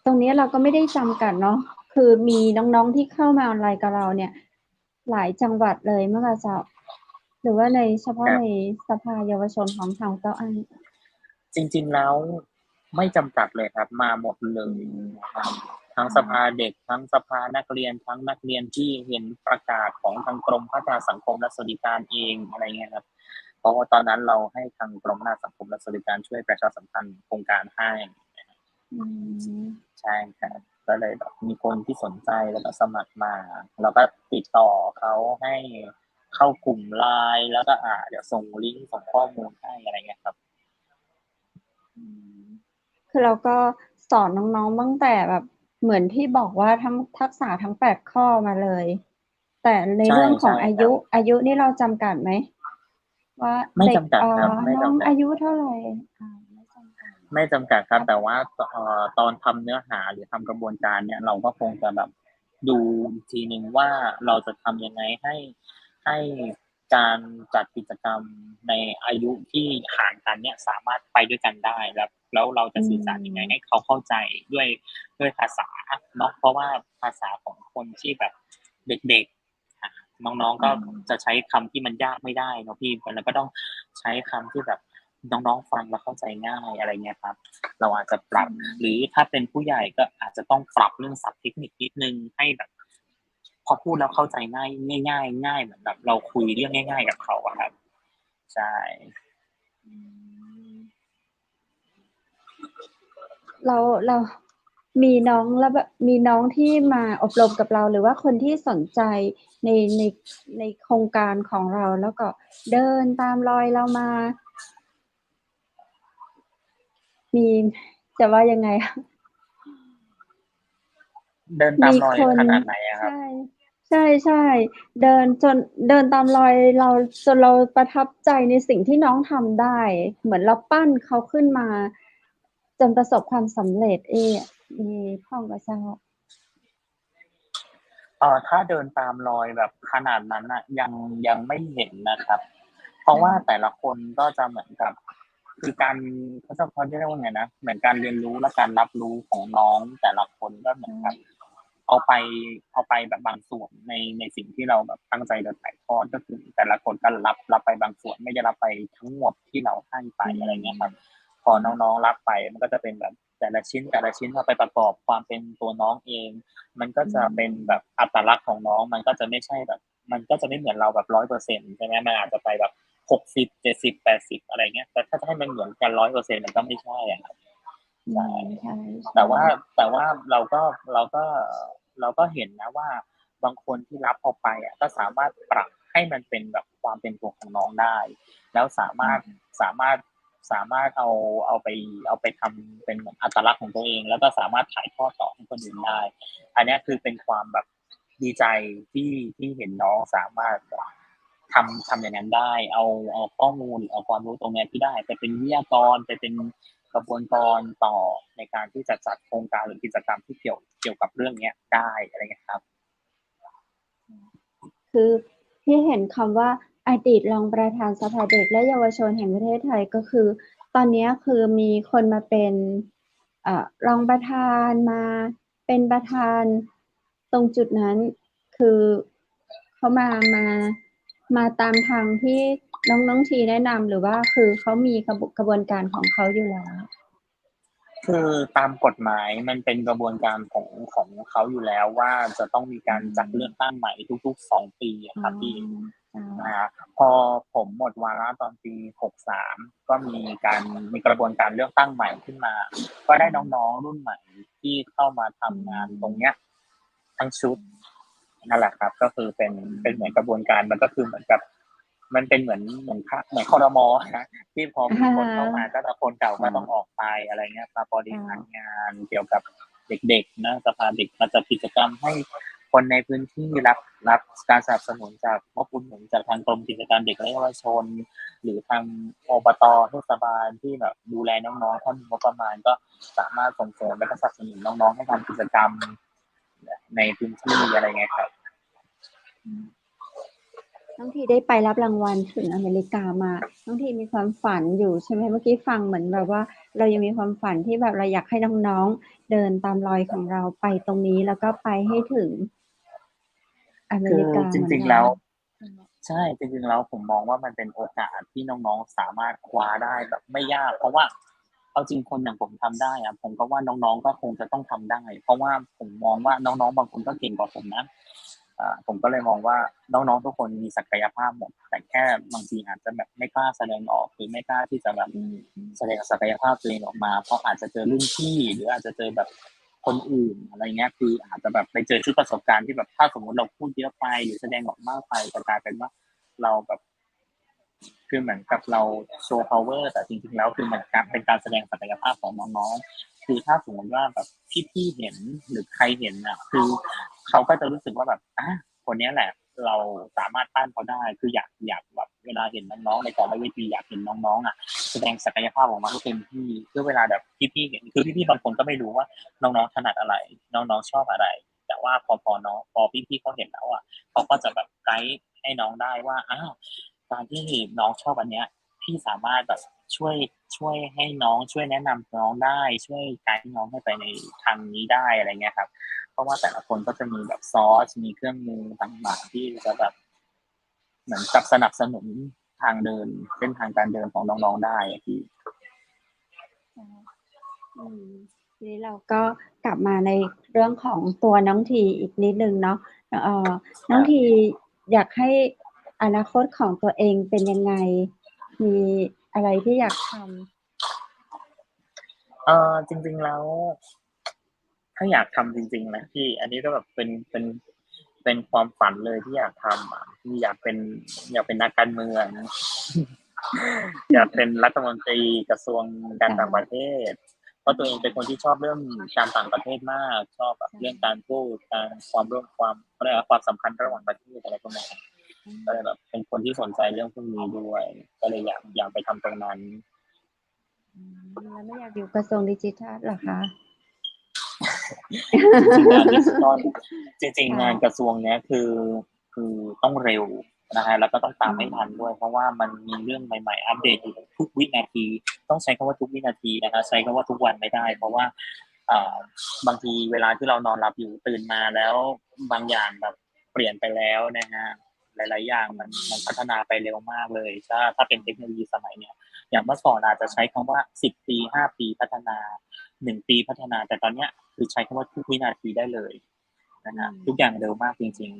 ตรงนี้เราก็ไม่ได้จำกัดเนาะคือมีน้องๆที่เข้ามาออนไลน์กับเราเนี่ยหลายจังหวัดเลยเมื่อกี้เจ้าหรือว่าในเฉพาะในครับสภาเยาวชนของทางเจ้าอันจริงๆแล้วไม่จำกัดเลยครับมาหมดเลอืยมนะครับทั้งสภาเด็กทั้งสภานักเรียนทั้งนักเรียนที่เห็นประกาศของทางกรมพัฒนาสังคมและสวัสดิการเองอะไรเงี้ยครับเพราะว่าตอนนั้นเราให้ทางกรมพัฒนาสังคมและสวัสดิการช่วยประชาสัมพันธ์โครงการให้อืมใช่ครับก็เลยแบบมีคนที่สนใจแล้วก็สมัครมาเราก็ติดต่อเขาให้เข้ากลุ่ม LINE แล้วก็เดี๋ยวส่งลิงก์ส่งข้อมูลให้อะไรเงี้ยครับอืมคือเราก็สอนน้องๆตั้งแต่แบบเหมือนที่บอกว่าทั้งทักษะทั้ง8 ข้อมาเลยแต่ในใช่เรื่องของใช่อายุครับนี่เราจำกัดไหมว่าไม่เด็กจำกัดครับไม่น้องจำกัด อายุเท่าไหร่ไม่จำกัดไม่จำกัดคครับรับแต่ว่าตอนทำเนื้อหาหรือทำกระบวนการเนี่ยเราก็คงจะแบบดูอีกทีหนึ่งว่าเราจะทำยังไงให้การจัดกิจกรรมในอายุที่ห่างกันเนี่ยสามารถไปด้วยกันได้แล้วเราจะอืสื่อสารยังไงให้มเขาเข้าใจด้วยภาษาเนาะเพราะว่าภาษาของคนที่แบบเด็กๆน้องๆก็จะใช้คำที่มันยากไม่ได้เนาะพี่แล้วก็ต้องใช้คำที่แบบ น้องๆฟังแล้วเข้าใจง่ายอะไรเงี้ยครับเราอาจจะปรับหรือถ้าเป็นผู้ใหญ่ก็อาจจะต้องปรับเรื่องศัพท์เทคนิคนิดนึงให้แบบพอพูดแล้วเข้าใจง่ายง่ายๆง่ายเหมือนแบบเราคุยเรื่องง่ายๆกับเขาอะครับใช่อืมเรามีน้องแล้วแบบมีน้องที่มาอบรมกับเราหรือว่าคนที่สนใจในในในโครงการของเราแล้วก็เดินตามรอยเรามามีจะว่ายังไงอะเดินตามมีรอยคนขนาดไหนอะครับใช่ใช่เดินจนเดินตามรอยเราจนเราประทับใจในสิ่งที่น้องทำได้เหมือนเราปั้นเขาขึ้นมาจนประสบความสำเร็จพ่องกับเจ้าถ้าเดินตามรอยแบบขนาดนั้นน่ะยังไม่เห็นนะครับเพราะว่าแต่ละคนก็จะเหมือนกับคือการเขาจะเรียกว่าไงนะเหมือนการเรียนรู้และการรับรู้ของน้องแต่ละคนก็เหมือนกับเอาไปเอาไปแบบบางส่วนในสิ่งที่เราแบบตั้งใจจะถ่ายทอดก็คือแต่ละคนก็รับไปบางส่วนไม่ได้รับไปทั้งหมดที่เราให้ไปอือะไรเงี้ยครับมพอน้องๆรับไปมันก็จะเป็นแบบแต่ละชิ้นเอาไปประกอบความเป็นตัวน้องเอง มันก็อืจะเป็นมแบบอัตลักษณ์ของน้องมันก็จะไม่ใช่แบบมันก็จะไม่เหมือนเราแบบ100%ใช่ไหมมันอาจจะไปแบบ60 70 80อะไรเงี้ยแต่ถ้าจะให้มันเหมือนกัน100%มันก็ไม่ใช่อะครับอืใช่มใช่แต่ว่าแต่ว่าเราก็เราก็เห็นนะว่าบางคนที่รับเอาไปอะก็สามารถปรับให้มันเป็นแบบความเป็นตัวของน้องได้แล้วสามารถสามารถเอาไปทำเป็นเหมือนอัตลักษณ์ของตัวเองแล้วก็สามารถถ่ายทอดต่อให้คนอื่นได้ อันนี้คือเป็นความแบบดีใจที่เห็นน้องสามารถทำอย่างนั้นได้เอาข้อมูลเอาความรู้ตรงนี้ที่ได้ไปเป็นวิทยากรไปเป็นกระบวนการต่อในการที่จะจัดโครงการหรือกิจกรรมที่เกี่ยวกับเรื่องเนี้ยได้อะไรเงี้ยครับคือที่เห็นคำว่าอดีตรองประธานสภาเด็กและเยาวชนแห่งประเทศไทยก็คือตอนนี้คือมีคนมาเป็นรองประธานมาเป็นประธานตรงจุดนั้นคือเขามาตามทางที่น้องทีแนะนำหรือว่าคือเขามีกระบวนการของเขาอยู่แล้วคือตามกฎหมายมันเป็นกระบวนการของเขาอยู่แล้วว่าจะต้องมีอืการจัดเลือกมตั้งใหม่ทุกๆ2 ปีอะอ๋อครับพี่ นะฮะพอผมหมดวาระตอนปี63ก็มีกระบวนการเลือกตั้งใหม่ขึ้นมาก็ได้น้องๆรุ่นใหม่ที่เข้ามาทำงานตรงเนี้ยทั้งชุดนั่นแหละครับก็คือเป็นเหมือนกระบวนการมันก็คือเหมือนกับมันเป็นเหมือนครม.นะที่พอมีคนเข้ามาก็แต่คนเก่าก็ต้องออกไปอะไรเงี้ยมาบริหารงานเกี่ยวกับเด็กๆนะสภาเด็กมาจัดกิจกรรมให้คนในพื้นที่รับการสนับสนุนจากงบอุดหนุนจากทางกรมกิจการเด็กและเยาวชนหรือทางอบต.เทศบาลที่แบบดูแลน้องๆถ้ามีงบประมาณก็สามารถส่งเสริมและสนับสนุนน้องๆให้ทำกิจกรรมในพื้นที่อะไรเงี้ยครับน้องทีได้ไปรับรางวัลถึงอเมริกามาน้องทีมีความฝันอยู่ใช่ไหมเมื่อกี้ฟังเหมือนแบบว่าเรายังมีความฝันที่แบบเราอยากให้น้องๆเดินตามรอยของเราไปตรงนี้แล้วก็ไปให้ถึงอเมริกาจเหมือนกันริงๆแล้วใช่จริงๆแล้วผมมองว่ามันเป็นโอกาสที่น้องๆสามารถคว้าได้แบบไม่ยากเพราะว่าเอาจริงคนอย่างผมทำได้อะผมก็ว่าน้องๆก็คงจะต้องทำได้เพราะว่าผมมองว่าน้องๆบางคนก็เก่งกว่าผมนะผมก็เลยมองว่าน้องๆทุกคนมีศักยภาพหมดแต่แค่บางทีอาจจะแบบไม่กล้าแสดงออกหรือไม่กล้าที่จะแบบแสดงศักยภาพตัวเองออกมาเพราะอาจจะเจอรุ่นพี่หรืออาจจะเจอแบบคนอื่นอะไรเงี้ยคืออาจจะแบบไปเจอชุดประสบการณ์ที่แบบถ้าสมมติเราพูดเยอะไปหรือแสดงออกมากไปจะกลายเป็นว่าเราแบบคือเหมือนกับเราโชว์ power แต่จริงๆแล้วคือมันเป็นการแสดงศักยภาพของน้องๆคือถ้าสมมติว่าแบบพี่ๆเห็นหรือใครเห็นอ่ะคือเขาก็จะรู้สึกว่าแบบคนนี้แหละเราสามารถต้านเขาได้คืออยากแบบเวลาเห็นน้องๆในแต่ละเวทีอยากเห็นน้องๆอ่ะแสดงศักยภาพออกมาให้เต็มที่เพื่อเวลาแบบพี่ๆเห็นคือพี่ๆบางคนก็ไม่รู้ว่าน้องๆถนัดอะไรน้องๆชอบอะไรแต่ว่าพอพี่ๆเขาเห็นแล้วอ่ะเขาก็จะแบบไกด์ให้น้องได้ว่าการที่น้องชอบอันเนี้ยพี่สามารถแบบช่วยให้น้องช่วยแนะนำน้องได้ช่วยไกด์น้องให้ไปในทางนี้ได้อะไรเงี้ยครับเพราะว่าแต่ละคนก็จะมีแบบซอสมีเครื่องมือต่างๆที่จะแบบเหมือนกับสนับสนุนทางเดินเส้นทางการเดินของน้องๆได้ที่ทีนี้เราก็กลับมาในเรื่องของตัวน้องทีอีกนิดนึงเนาะน้องทีอยากให้อนาคตของตัวเองเป็นยังไงมีอะไรที่อยากทจริงๆแล้วถ้าอยากทำจริงๆนะพี่อันนี้ก็แบบเป็นความฝันเลยที่อยากทำที่อยากเป็นนักการเมืองอยากเป็นรัฐมนตรีกระทรวงการต่างประเทศเพราะตัวเองเป็นคนที่ชอบเรื่องการต่างประเทศมากชอบแบบเรื่องการพูดการความร่วมความสัมพันธ์ระหว่างประเทศอะไรพวกนี้ก็เลยแบบเป็นคนที่สนใจเรื่องพวกนี้ด้วยก็เลยอยากไปทำตรงนั้นแล้วไม่อยากอยู่กระทรวงดิจิทัลหรอคะจริงๆงานดิจิตอลจริงๆงานกระทรวงเนี้ยคือต้องเร็วนะฮะแล้วก็ต้องตามให้ทันด้วยเพราะว่ามันมีเรื่องใหม่ๆอัปเดตอยู่ทุกวินาทีต้องใช้คำว่าทุกวินาทีนะฮะใช้คำว่าทุกวันไม่ได้เพราะว่าบางทีเวลาที่เรานอนหลับอยู่ตื่นมาแล้วบางอย่างแบบเปลี่ยนไปแล้วนะฮะหลายๆอย่างมันพัฒนาไปเร็วมากเลยถ้าเป็นเทคโนโลยีสมัยเนี้ยอย่างเมื่อก่อนอาจจะใช้คำว่า10 ปี5 ปีพัฒนา1 ปีพัฒนาแต่ตอนเนี้ยคือใช้คำว่าทุกวินาทีได้เลยนะฮะทุกอย่างเร็วมากจริง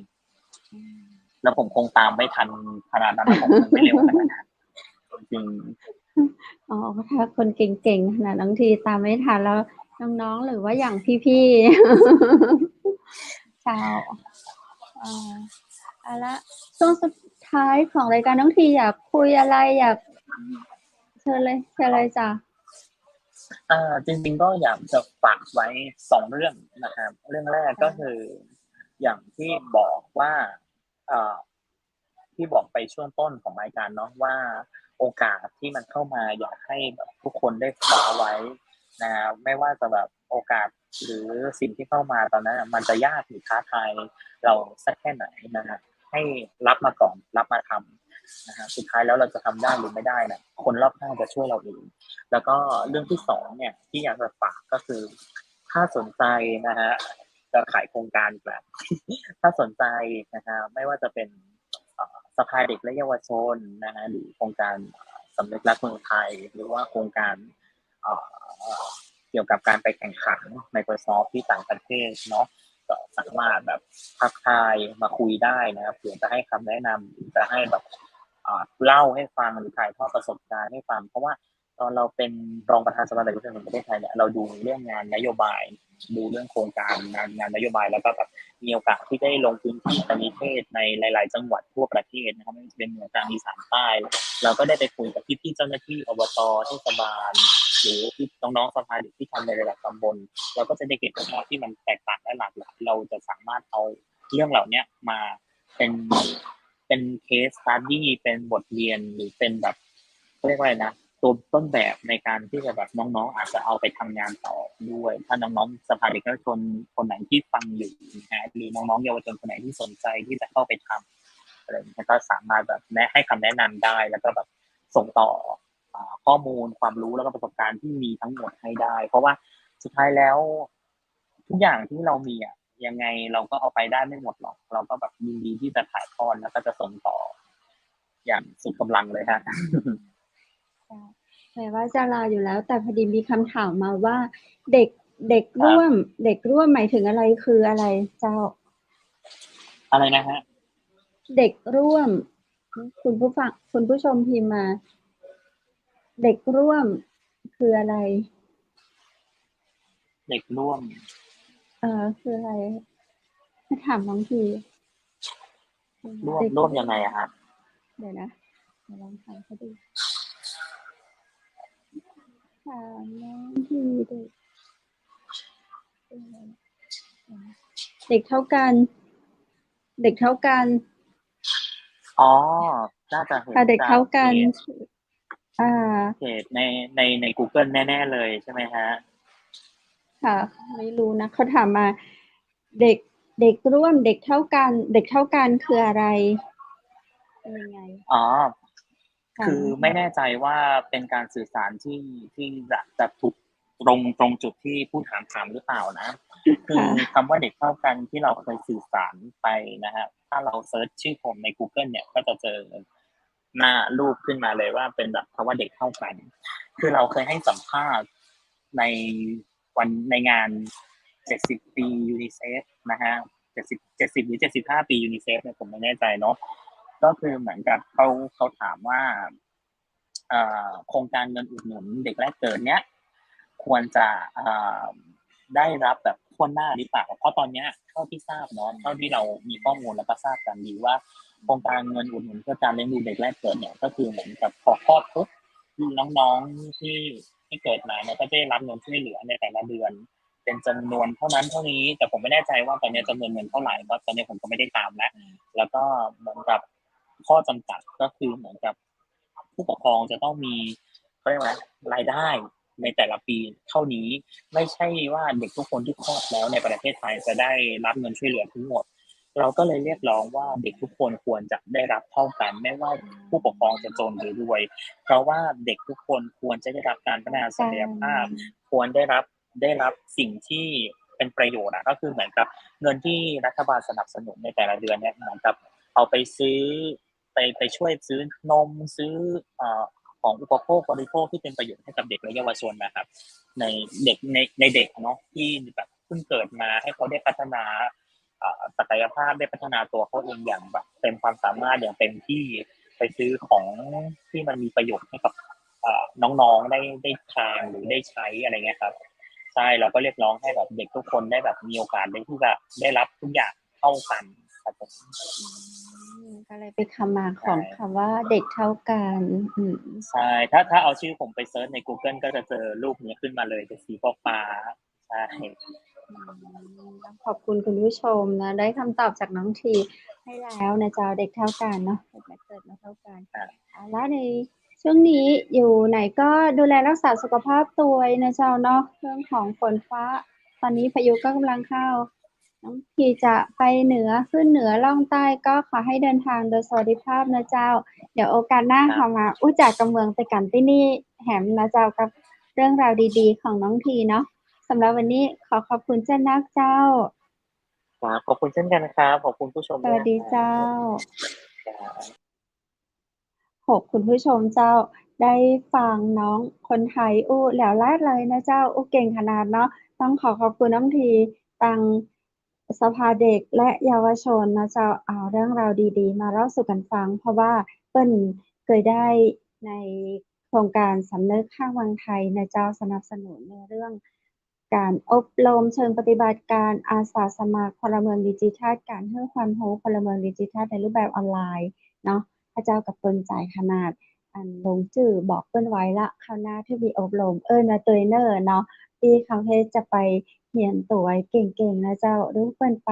ๆแล้วผมคงตามไม่ทันขนาดนั้นผมคงไม่เร็วขนาดนั้นจริงอ๋อถ้าคนเก่งๆขนาดน้องทีตามไม่ทันแล้วน้องๆหรือว่าอย่างพี่ๆชาวเอาละช่วงสุดท้ายของรายการน้องทีอยากคุยอะไรอยากเชิญเลยจ้ะจริงๆก็อยากจะฝากไว้2 เรื่องนะครับเรื่องแรกก็คืออย่างที่บอกว่าเอ่อที่บอกไปช่วงต้นของรายการเนาะว่าโอกาสที่มันเข้ามาอยากให้แบบทุกคนได้คว้าไว้นะไม่ว่าจะแบบโอกาสหรือสิ่งที่เข้ามาตอนนั้นมันจะยากหรือท้าทายเราสักแค่ไหนนะฮะให้รับมาก่อนรับมาทำนะฮะสุดท้ายแล้วเราจะทำได้หรือไม่ได้นะคนรอบข้างจะช่วยเราเองแล้วก็เรื่องที่2เนี่ยที่อยากจะฝากก็คือถ้าสนใจนะฮะจะขายโครงการแบบถ้าสนใจนะฮะไม่ว่าจะเป็นสภาเด็กและเยาวชนนะฮะหรือโครงการสำนึกรักเมืองไทยหรือว่าโครงการเอ่อเกี่ยวกับการไปแข่งขัน Microsoft ที่ต่างประเทศเนาะก็สามารถแบบทักทาย น์มาคุยได้นะครับเผื่อจะให้คำแนะนำหรือจะให้แบบเล่าให้ฟังหรือถ่ายทอดประสบการณ์ให้ฟังเพราะว่าตอนเราเป็นรองประธานสภาเด็กและเยาวชนแห่งประเทศไทยเนี่ยเราดูเรื่องงานนโยบายดูเรื่องโครงการงานนโยบายแล้วก็แบบมีโอกาสที่ได้ลงพื้นที่ในประเทศในหลายๆจังหวัดทั่วประเทศนะครับไม่ว่าจะเป็นเหนือกลางอีสานใต้เราก็ได้ไปคุยกับพี่ๆเจ้าหน้าที่อบตเทศบาลหรือที่น้องๆสภาเด็กที่ทำในระดับตำบลเราก็จะได้เก็บข้อมูลที่มันแตกต่างและหลากหลายเราจะสามารถเอาเรื่องเหล่านี้มาเป็นเคสสตัดดี้เป็นบทเรียนหรือเป็นแบบเรียกว่าอะไรนะตัวต้นแบบในการที่จะแบบน้องๆอาจจะเอาไปทำงานต่อด้วยถ้าน้องๆสภาเด็กและเยาวชนคนไหนที่ฟังอยู่นะฮะหรือน้องๆเยาวชนคนไหนที่สนใจที่จะเข้าไปทำอะไรอย่างเงี้ยก็สามารถแบบให้คำแนะนำได้แล้วก็แบบส่งต่อข้อมูลความรู้แล้วก็ประสบการณ์ที่มีทั้งหมดให้ได้เพราะว่าสุดท้ายแล้วทุกอย่างที่เรามียังไงเราก็เอาไปได้ไม่หมดหรอกเราก็แบบยินดีที่จะถ่ายทอดแล้วก็จะส่งต่ออย่างสุดกำลังเลยฮะ แปลว่าจะลาอยู่แล้วแต่พอดีมีคำถามมาว่าเด็กเด็กร่วมเด็กร่วมหมายถึงอะไรคืออะไรเจ้าอะไรนะฮะเด็กร่วมคุณผู้ชมพิมพ์มาเด็กร่วมคืออะไรเด็กร่วมคืออะไรมาถามน้องทีร่วมยังไงอะฮะเดี๋ยวนะลองถามเขาดูถามน้องทีเด็กเท่ากันเด็กเท่ากันอ๋อน่าจะเห็นเด็กเท่ากันเพจใน Google แน่ๆเลยใช่ไหมฮะค่ะไม่รู้นะเขาถามมาเด็กเด็กร่วมเด็กเท่ากันเด็กเท่ากันคืออะไรเป็นยังไงอ๋อคือไม่แน่ใจว่าเป็นการสื่อสารที่จะถูกตรงจุดที่ผู้ถามหรือเปล่านะคือคำว่าเด็กเท่ากันที่เราเคยสื่อสารไปนะฮะถ้าเราเซิร์ชชื่อผมใน Google เนี่ยก็จะเจอหน้ารูปขึ้นมาเลยว่าเป็นแบบคำว่าเด็กเท่ากันคือเราเคยให้สัมภาษณ์ในในงาน70ปียูนิเซฟนะฮะ70หรือ75ปียูนิเซฟเนี่ยผมไม่แน่ใจเนาะก็คือเหมือนกับเขาถามว่าโครงการเงินอุดหนุนเด็กแรกเกิดเนี้ยควรจะได้รับแบบทั่วหน้าหรือเปล่าเพราะตอนนี้เท่าที่ทราบเนาะเท่าที่เรามีข้อมูลแล้วก็ทราบกันดีว่าโครงการเงินอุดหนุนเพื่อการเลี้ยงดูเด็กแรกเกิดเนี่ยก็คือเหมือนกับพอคลอดปุ๊บน้องๆที่เกิดมาเนี่ยก็ได้รับเงินช่วยเหลือในแต่ละเดือนเป็นจำนวนเท่านั้นเท่านี้แต่ผมไม่แน่ใจว่าตอนนี้จำนวนเงินเท่าไหร่เพราะตอนนี้ผมก็ไม่ได้ตามแล้วก็เหมือนกับข้อจำกัดก็คือเหมือนกับผู้ปกครองจะต้องมีเขาเรียกว่ารายได้ในแต่ละปีเท่านี้ไม่ใช่ว่าเด็กทุกคนที่คลอดแล้วในประเทศไทยจะได้รับเงินช่วยเหลือทั้งหมดเราก็เลยเรียกร้องว่าเด็กทุกคนควรจะได้รับเท่ากันไม่ว่าผู้ปกครองจะจนหรือรวยเพราะว่าเด็กทุกคนควรจะได้รับการพัฒนาศักยภาพควรได้รับสิ่งที่เป็นประโยชน์ก็คือเหมือนกับเงินที่รัฐบาลสนับสนุนในแต่ละเดือนเนี่ยเหมือนกับเอาไปซื้อไปช่วยซื้อนมซื้อของอุปโภคบริโภคที่เป็นประโยชน์ให้กับเด็กและเยาวชนนะครับในเด็กในเด็กเนาะที่แบบเพิ่งเกิดมาให้เขาได้พัฒนาศักยภาพได้พัฒนาตัวเขาเองอย่างแบบเต็มความสามารถอย่างเต็มที่ไปซื้อของที่มันมีประโยชน์ให้กับน้องๆได้ทานหรือได้ใช้อะไรเงี้ยครับใช่เราก็เรียกร้องให้แบบเด็กทุกคนได้แบบมีโอกาสได้ที่จะได้รับทุกอย่างเท่ากันครับผมก็เลยเป็นคำมาของคำว่าเด็กเท่ากันใช่ถ้าเอาชื่อผมไปเซิร์ชใน Google ก็จะเจอรูปนี้ขึ้นมาเลยเป็นสีฟ้าใช่ขอบคุณคุณผู้ชมนะได้คำตอบจากน้องทีให้แล้วนะเจ้าเด็กเท่ากันเนาะเด็กเกิดมาเท่ากันแล้วในช่วงนี้อยู่ไหนก็ดูแลรักษาสุขภาพตัวนะเจ้าเนาะเรื่องของฝนฟ้าตอนนี้พายุก็กำลังเข้าน้องทีจะไปเหนือขึ้นเหนือล่องใต้ก็ขอให้เดินทางโดยสวัสดิภาพนะเจ้าเดี๋ยวโอกาสหน้าเขามาอู้จากกำเมืองไปกันที่นี่แหมนะเจ้ากับเรื่องราวดีๆของน้องทีเนาะสำหรับวันนี้ขอขอบคุณเจ้านักเจ้าครับขอบคุณเช่นกันนะครับขอบคุณผู้ชมสวัสดีเจ้าคุณผู้ชมเจ้าได้ฟังน้องคนไทยอู้แล้วลาดเลยนะเจ้าอู้เก่งขนาดเนาะต้องขอบคุณน้องทีตัง สภาเด็กและเยาวชนนะเจ้าเอาเรื่องราวดีๆมาเล่าสู่กันฟังเพราะว่าเปิ้นเคยได้ในโครงการสำนึกข้างวังไทยนะเจ้าสนับสนุนในเรื่องการอบรมเชิงปฏิบัติการอาสาสมัครพลเมืองดิจิทัลการให้ความรู้พลเมืองดิจิทัลในรูปแบบออนไลน์เนาะพระเจ้ากับเปิ้นใจขนาดอันลงชื่อบอกเปิ้นไว้ละคราวหน้าที่มีอบรมนะเตยเนอร์เนาะ ที่เขาให้จะไปเรียนตัวเก่งๆนะเจ้าหรือเพิ่นไป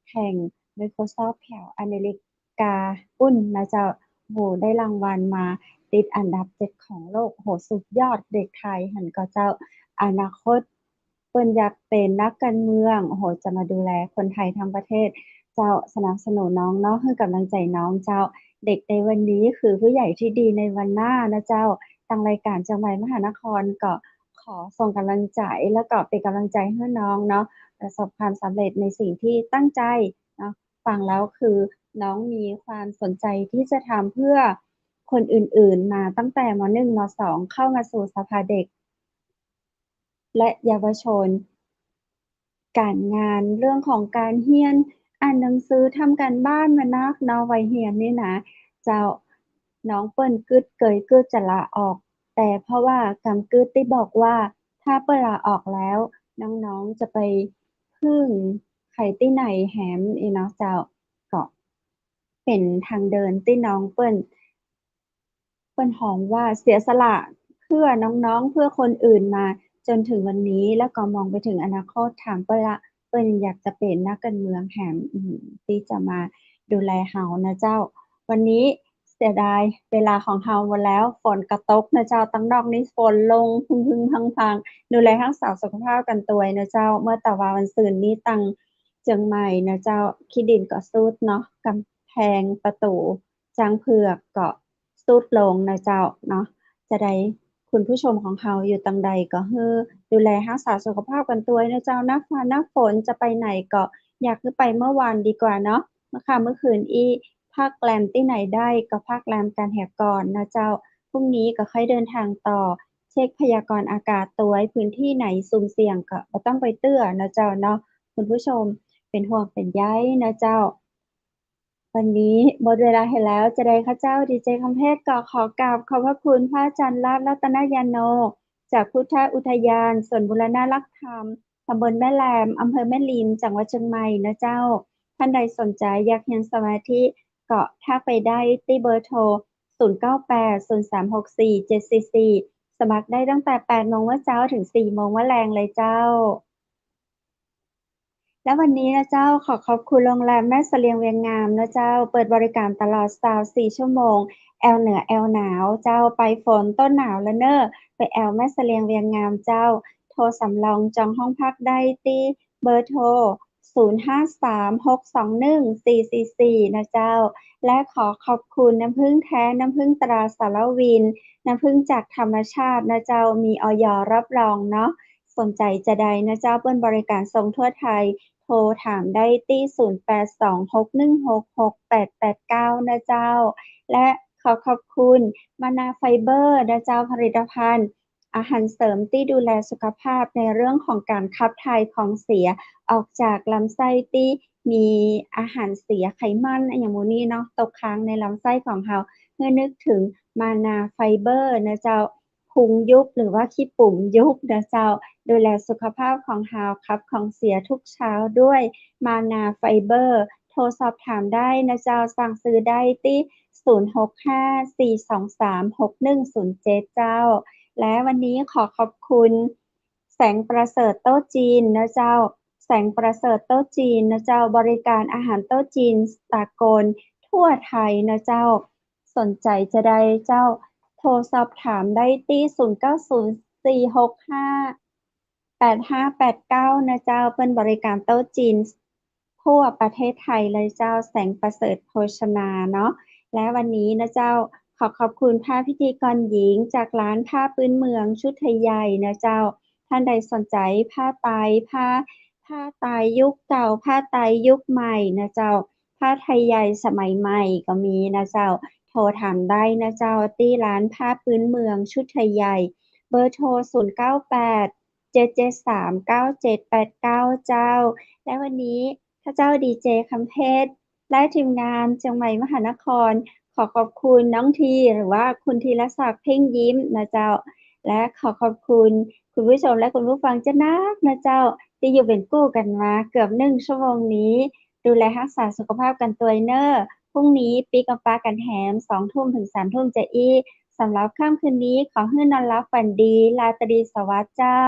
แข่ง Microsoft แถวอเมริกาปุ้นนะเจ้าโหได้รางวัลมาติดอันดับ7ของโลกโหสุดยอดเด็กไทยหันก็เจ้าอนาคตเพิ่นอยากเป็นนักการเมืองโอ้โหจะมาดูแลคนไทยทั้งประเทศเจ้าสนับสนุนน้องเนาะให้กำลังใจน้องเจ้าเด็กในวันนี้คือผู้ใหญ่ที่ดีในวันหน้านะเจ้าทางรายการจังหวัดมหานครก็ ขอส่งกำลังใจแล้วก็เป็นกำลังใจให้น้องเนาะประสบความสำเร็จในสิ่งที่ตั้งใจเนาะฟังแล้วคือน้องมีความสนใจที่จะทำเพื่อคนอื่นๆมาตั้งแต่ม .1 ม .2 เข้ามาสู่สภาเด็กและเยาวชนการงานเรื่องของการเรียนอ่านหนังสือทำการบ้านมานักเนาะวัยเรียนนี่นะเจ้าน้องเปิ้นกึดเกยกึดจะลาออกแต่เพราะว่ากำกึดได้บอกว่าถ้าเปิ้นลาออกแล้วน้องๆจะไปพึ่งไผที่ไหนแหมอีเนาะเจ้าก็เป็นทางเดินที่น้องเปิ้นฮ้องว่าเสียสละเพื่อน้องๆเพื่อคนอื่นมาจนถึงวันนี้แล้วก็มองไปถึงอนาคตถามเปิ้นละเปิ้นอยากจะเป็นนักการเมืองแถมที่จะมาดูแลเรานะเจ้าวันนี้เสียดายเวลาของเราหมดแล้วฝนก็ตกนะเจ้าตั้งนอกนี้ฝนลงพึงๆพังๆดูแลรักษาสุขภาพกันด้วยนะเจ้าเมื่อแต่ว่าวันศุกร์นี้ตังเชียงใหม่นะเจ้าขี้ดินก็ทรุดเนาะกำแพงประตูช้างเผือกก็ทรุดลงนะเจ้าเนาะจะได้คุณผู้ชมของเราอยู่ตังใดก็ให้ดูแลรักษาสุขภาพกันด้วยนะเจ้าหน้าฟ้าหน้าฝนจะไปไหนก็อยากคือไปเมื่อวานดีกว่าเนาะเมื่อค่ำเมื่อคืนอี้พักแรมที่ไหนได้ก็พักแรมกันแหกก่อนนะเจ้าพรุ่งนี้ก็ค่อยเดินทางต่อเช็คพยากรณ์อากาศตัวพื้นที่ไหนสุ่มเสี่ยงก็บ่ต้องไปเตื้อนะเจ้าเนาะคุณผู้ชมเป็นห่วงเป็นใยนะเจ้า วันนี้หมดเวลาให้แล้วจะได้ข้าเจ้าดีเจคำเพชรก็ขอกราบขอบพระคุณพระอาจารย์ลักษณ์รัตนยาโนจากพุทธอุทยานสวนบูรณรักธรรมตำบลแม่แลมอำเภอแม่ริมจังหวัดเชียงใหม่นะเจ้าท่านใดสนใจอยากเรียนสมาธิก็ทักไปได้ที่เบอร์โทร0980364744สมัครได้ตั้งแต่8โมงเช้าถึง4โมงแลงเลยเจ้า และวันนี้นะเจ้าขอขอบคุณโรงแรมแม่เสลียงเวียงงามนะเจ้าเปิดบริการตลอด24ชั่วโมงแอลเหนือแอลหนาวเจ้าไปฝนต้นหนาวแล้วเน้อไปแอลแม่เสลียงเวียงงามเจ้าโทรสำรองจองห้องพักได้ที่เบอร์โทร0536214444นะเจ้าและขอขอบคุณน้ำผึ้งแท้น้ำผึ้งตราสารวินน้ำผึ้งจากธรรมชาตินะเจ้ามีอย รับรองเนาะสนใจจะใดนะเจ้าเปิ้นบริการส่งทั่วไทย โทรถามได้ที่0826166889นะเจ้าและขอขอบคุณมานาไฟเบอร์นะเจ้าผลิตภัณฑ์อาหารเสริมที่ดูแลสุขภาพในเรื่องของการขับถ่ายของเสียออกจากลำไส้ที่มีอาหารเสียไขมันอะหยังหมู่นี้เนาะตกค้างในลำไส้ของเราเมื่อนึกถึงมานาไฟเบอร์นะเจ้าพุงยุบหรือว่าขี้ปุ่มยุบนะเจ้า ดูแลสุขภาพของเราขับของเสียทุกเช้าด้วยมานาไฟเบอร์โทรสอบถามได้นะเจ้าสั่งซื้อได้ที่0654236107เจ้าและวันนี้ขอขอบคุณแสงประเสริฐโต๊ะจีนนะเจ้าแสงประเสริฐโต๊ะจีนนะเจ้าบริการอาหารโต๊ะจีนสากลทั่วไทยนะเจ้าสนใจจะได้เจ้าโทรสอบถามได้ที่090465 8589นะเจ้าเปิ้นบริการโต๊ะจีนทั่วประเทศไทยเลยเจ้าแสงประเสริฐโภชนาเนาะและวันนี้นะเจ้าขอขอบคุณผ้าพิธีกรหญิงจากร้านผ้าพื้นเมืองชุดไทยใหญ่นะเจ้าท่านใดสนใจผ้าไตรผ้าไตรยุคเก่าผ้าไตรยุคใหม่นะเจ้าผ้าไทยใหญ่สมัยใหม่ก็มีนะเจ้าโทรถามได้นะเจ้าที่ร้านผ้าพื้นเมืองชุดไทยใหญ่เบอร์โทร0987 0773978789 เจ้าและวันนี้ข้าเจ้าดีเจคำเพชรและทีมงานเชียงใหม่มหานครขอขอบคุณน้องทีหรือว่าคุณธีรศักดิ์เพ่งยิ้มนะเจ้าและขอขอบคุณคุณผู้ชมและคุณผู้ฟังจะนักนะเจ้าที่อยู่เป็นกู้กันมาเกือบ1 ชั่วโมงนี้ดูแลรักษาสุขภาพกันตัวเนอร์พรุ่งนี้ปีกับปากันแหม 20:00 ถึง 3:00 จะอีสำหรับค่ำคืนนี้ขอให้นอนหลับฝันดีราตรีสวัสดิ์เจ้า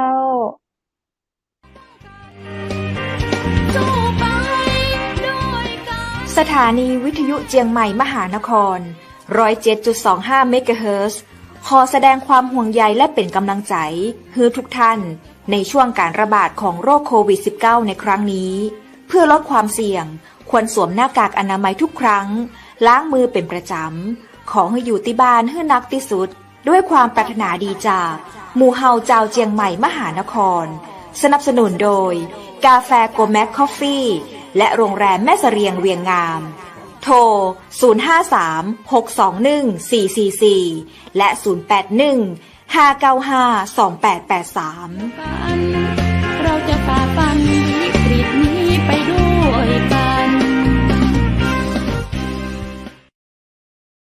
สถานีวิทยุเจียงใหม่มหานคร 107.25 เมกะเฮิรตซ์ขอแสดงความห่วงใยและเป็นกำลังใจให้ทุกท่านในช่วงการระบาดของโรคโควิด -19 ในครั้งนี้เพื่อลดความเสี่ยงควรสวมหน้ากากอนามัยทุกครั้งล้างมือเป็นประจำขอให้อยู่ที่บ้านให้นักที่สุดด้วยความปรารถนาดีจากหมู่เฮาเจ้าเจียงใหม่มหานครสนับสนุนโดยกาแฟโกแม็กคอฟฟี่และโรงแรมแม่เสรียงเวียงงามโทร 053-621-444 และ 081-595-2883 เราจะฝ่าฟันวิกฤตนี้ไปด้วย